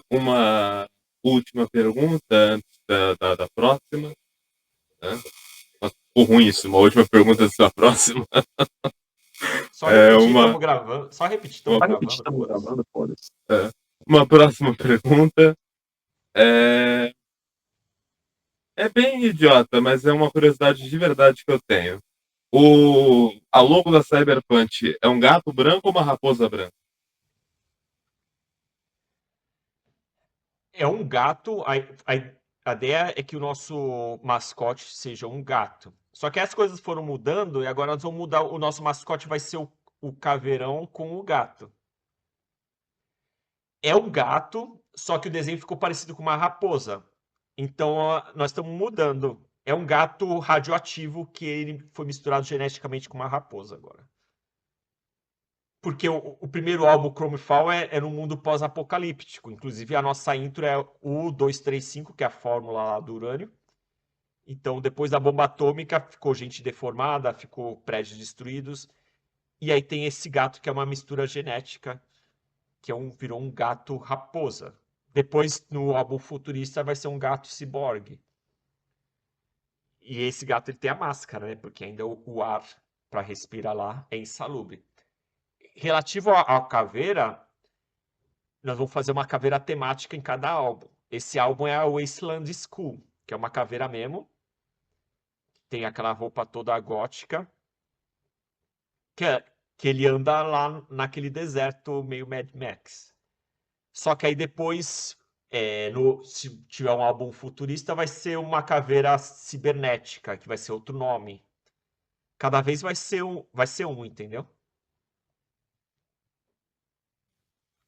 Uma última pergunta antes da próxima. Ficou ruim isso, uma última pergunta antes da próxima. Só repetir, estamos gravando. Só repetir, Estamos gravando, foda-se. Uma próxima pergunta. É bem idiota, mas é uma curiosidade de verdade que eu tenho. A logo da Cyberpunch é um gato branco ou uma raposa branca? É um gato. A ideia é que o nosso mascote seja um gato. Só que as coisas foram mudando e agora nós vamos mudar. O nosso mascote vai ser o caveirão com o gato. É um gato, só que o desenho ficou parecido com uma raposa. Então nós estamos mudando. É um gato radioativo que ele foi misturado geneticamente com uma raposa agora. Porque o primeiro álbum, Chromefall, é no mundo pós-apocalíptico. Inclusive, a nossa intro é o 235, que é a fórmula lá do urânio. Então, depois da bomba atômica, ficou gente deformada, ficou prédios destruídos. E aí tem esse gato que é uma mistura genética, que virou um gato raposa. Depois, no álbum futurista, vai ser um gato ciborgue. E esse gato ele tem a máscara, né? Porque ainda o ar para respirar lá é insalubre. Relativo à caveira, nós vamos fazer uma caveira temática em cada álbum. Esse álbum é a Wasteland School, que é uma caveira mesmo. Tem aquela roupa toda gótica. Que ele anda lá naquele deserto meio Mad Max. Só que aí depois Se tiver um álbum futurista, vai ser uma caveira cibernética, que vai ser outro nome. Cada vez vai ser um, entendeu?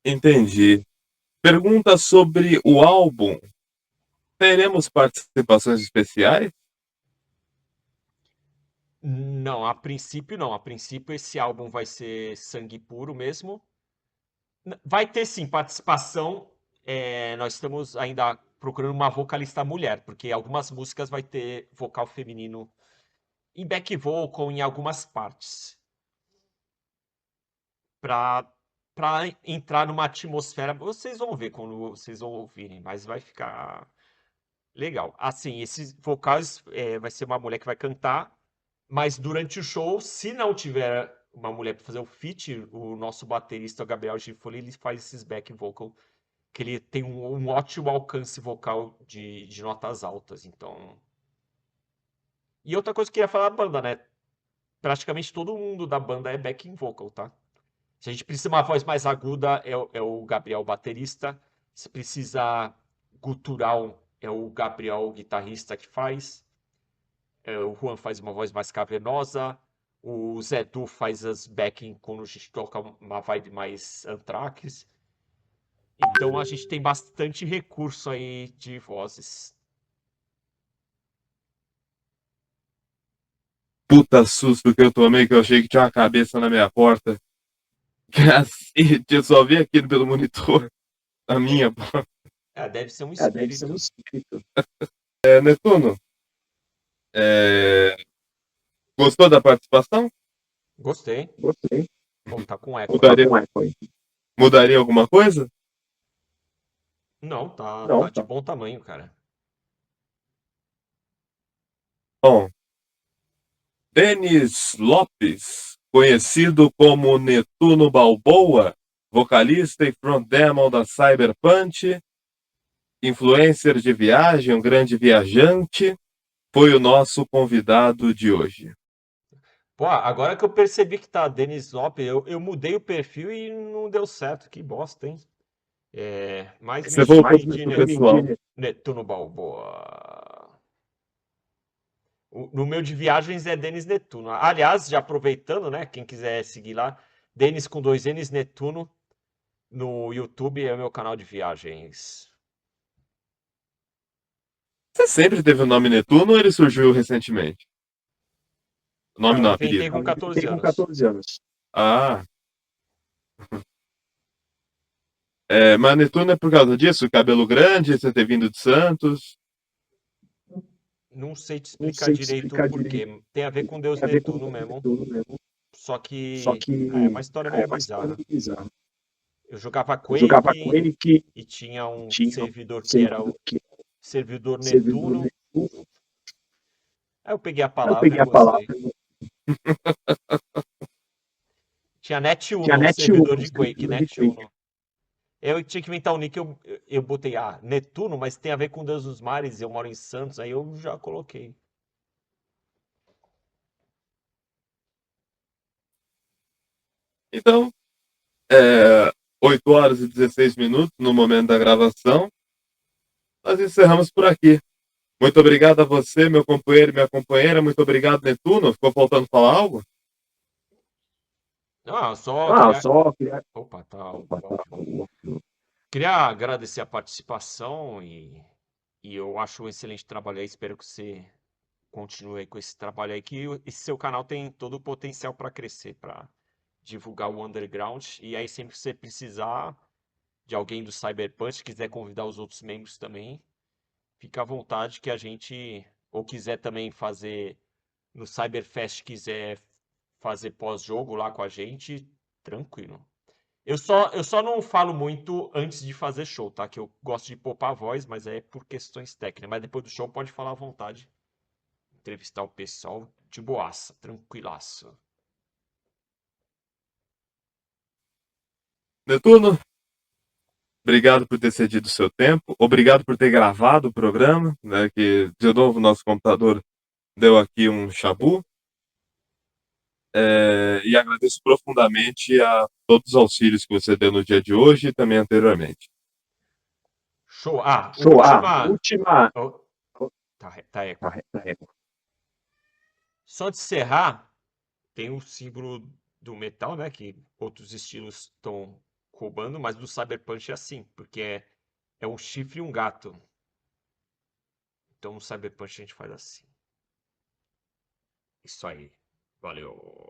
Entendi. Pergunta sobre o álbum. Teremos participações especiais? Não, a princípio não. A princípio esse álbum vai ser sangue puro mesmo. Vai ter sim participação. Nós estamos ainda procurando uma vocalista mulher, porque algumas músicas vai ter vocal feminino em back vocal em algumas partes. Para entrar numa atmosfera, vocês vão ver quando vocês vão ouvirem, mas vai ficar legal. Assim, esses vocais vai ser uma mulher que vai cantar, mas durante o show, se não tiver uma mulher para fazer o feat, o nosso baterista, o Gabriel Gifoli, ele faz esses back vocal, que ele tem um ótimo alcance vocal de notas altas, então... E outra coisa que eu queria falar da banda, né? Praticamente todo mundo da banda é backing vocal, tá? Se a gente precisa de uma voz mais aguda, é o Gabriel baterista. Se precisa gutural, é o Gabriel guitarrista que faz. O Juan faz uma voz mais cavernosa. O Zé Du faz as backing quando a gente toca uma vibe mais Anthrax. Então a gente tem bastante recurso aí de vozes. Puta susto que eu tomei, que eu achei que tinha uma cabeça na minha porta. Que assim, eu só vi aqui pelo monitor a minha porta. Deve ser um Deve ser espírito. um espírito. Netuno, gostou da participação? Gostei. Gostei. Bom, tá com eco. Mudaria, Como é que foi? mudaria alguma coisa? Não, tá Não, de bom tamanho, cara. Bom, Denis Lopes, conhecido como Netuno Balboa, vocalista e frontman da Cyberpunk, influencer de viagem, um grande viajante, foi o nosso convidado de hoje. Pô, agora que eu percebi que tá Denis Lopes, eu mudei o perfil e não deu certo. Que bosta, hein? Mas Você me voltou chame pro de pessoal. Netuno Balboa. No meu de viagens é Denis Netuno. Aliás, já aproveitando, né? Quem quiser seguir lá, Denis com 2 N's Netuno no YouTube é o meu canal de viagens. Você sempre teve o nome Netuno ou ele surgiu recentemente? O nome Eu não, inventei apelido. com 14 Tem com anos. 14 anos. Ah. Mas Netuno é por causa disso? Cabelo grande, você ter vindo de Santos? Não sei te Não explicar sei te direito o explicar direito. porquê. Tem a ver com Deus Tem a ver com Netuno mesmo. tudo mesmo. Só Só que que é uma história meio uma história bizarra. meio bizarra. Eu jogava Eu jogava Quake Quake e tinha um tinha um servidor que era o servidor que servidor servidor Netuno. Netuno. Aí eu peguei a Eu palavra peguei e a palavra. gostei. Tinha Net1 Tinha no Net1, servidor de Quake, servidor de Net1. Quake. Eu tinha que inventar um nick, eu botei Netuno, mas tem a ver com Deus dos Mares, eu moro em Santos, aí eu já coloquei. Então, 8 horas e 16 minutos no momento da gravação. Nós encerramos por aqui. Muito obrigado a você, meu companheiro e minha companheira. Muito obrigado, Netuno. Ficou faltando falar algo? Só Ah, queria... só queria. Opa, tá o Opa, tá. áudio. Queria agradecer a participação e eu acho um excelente trabalho aí. Espero que você continue aí com esse trabalho aí, que esse seu canal tem todo o potencial para crescer, para divulgar o underground. E aí, sempre que você precisar de alguém do Cyberpunk, quiser convidar os outros membros também, fica à vontade que a gente, ou quiser também fazer no Cyberfest, quiser fazer pós-jogo lá com a gente, tranquilo. Eu só não falo muito antes de fazer show, tá? Que eu gosto de poupar a voz, mas é por questões técnicas. Mas depois do show pode falar à vontade. Entrevistar o pessoal de boaça, tranquilaço. Netuno, obrigado por ter cedido o seu tempo. Obrigado por ter gravado o programa, né? Que, de novo, nosso computador deu aqui um chabu. E agradeço profundamente a todos os auxílios que você deu no dia de hoje e também anteriormente. Show. Show. Última. Última. Oh, tá eco. Tá eco. Só de encerrar, tem o símbolo do metal, né? Que outros estilos estão roubando, mas do Cyberpunk é assim, porque é um chifre e um gato. Então no Cyberpunk a gente faz assim. Isso aí. Valeu.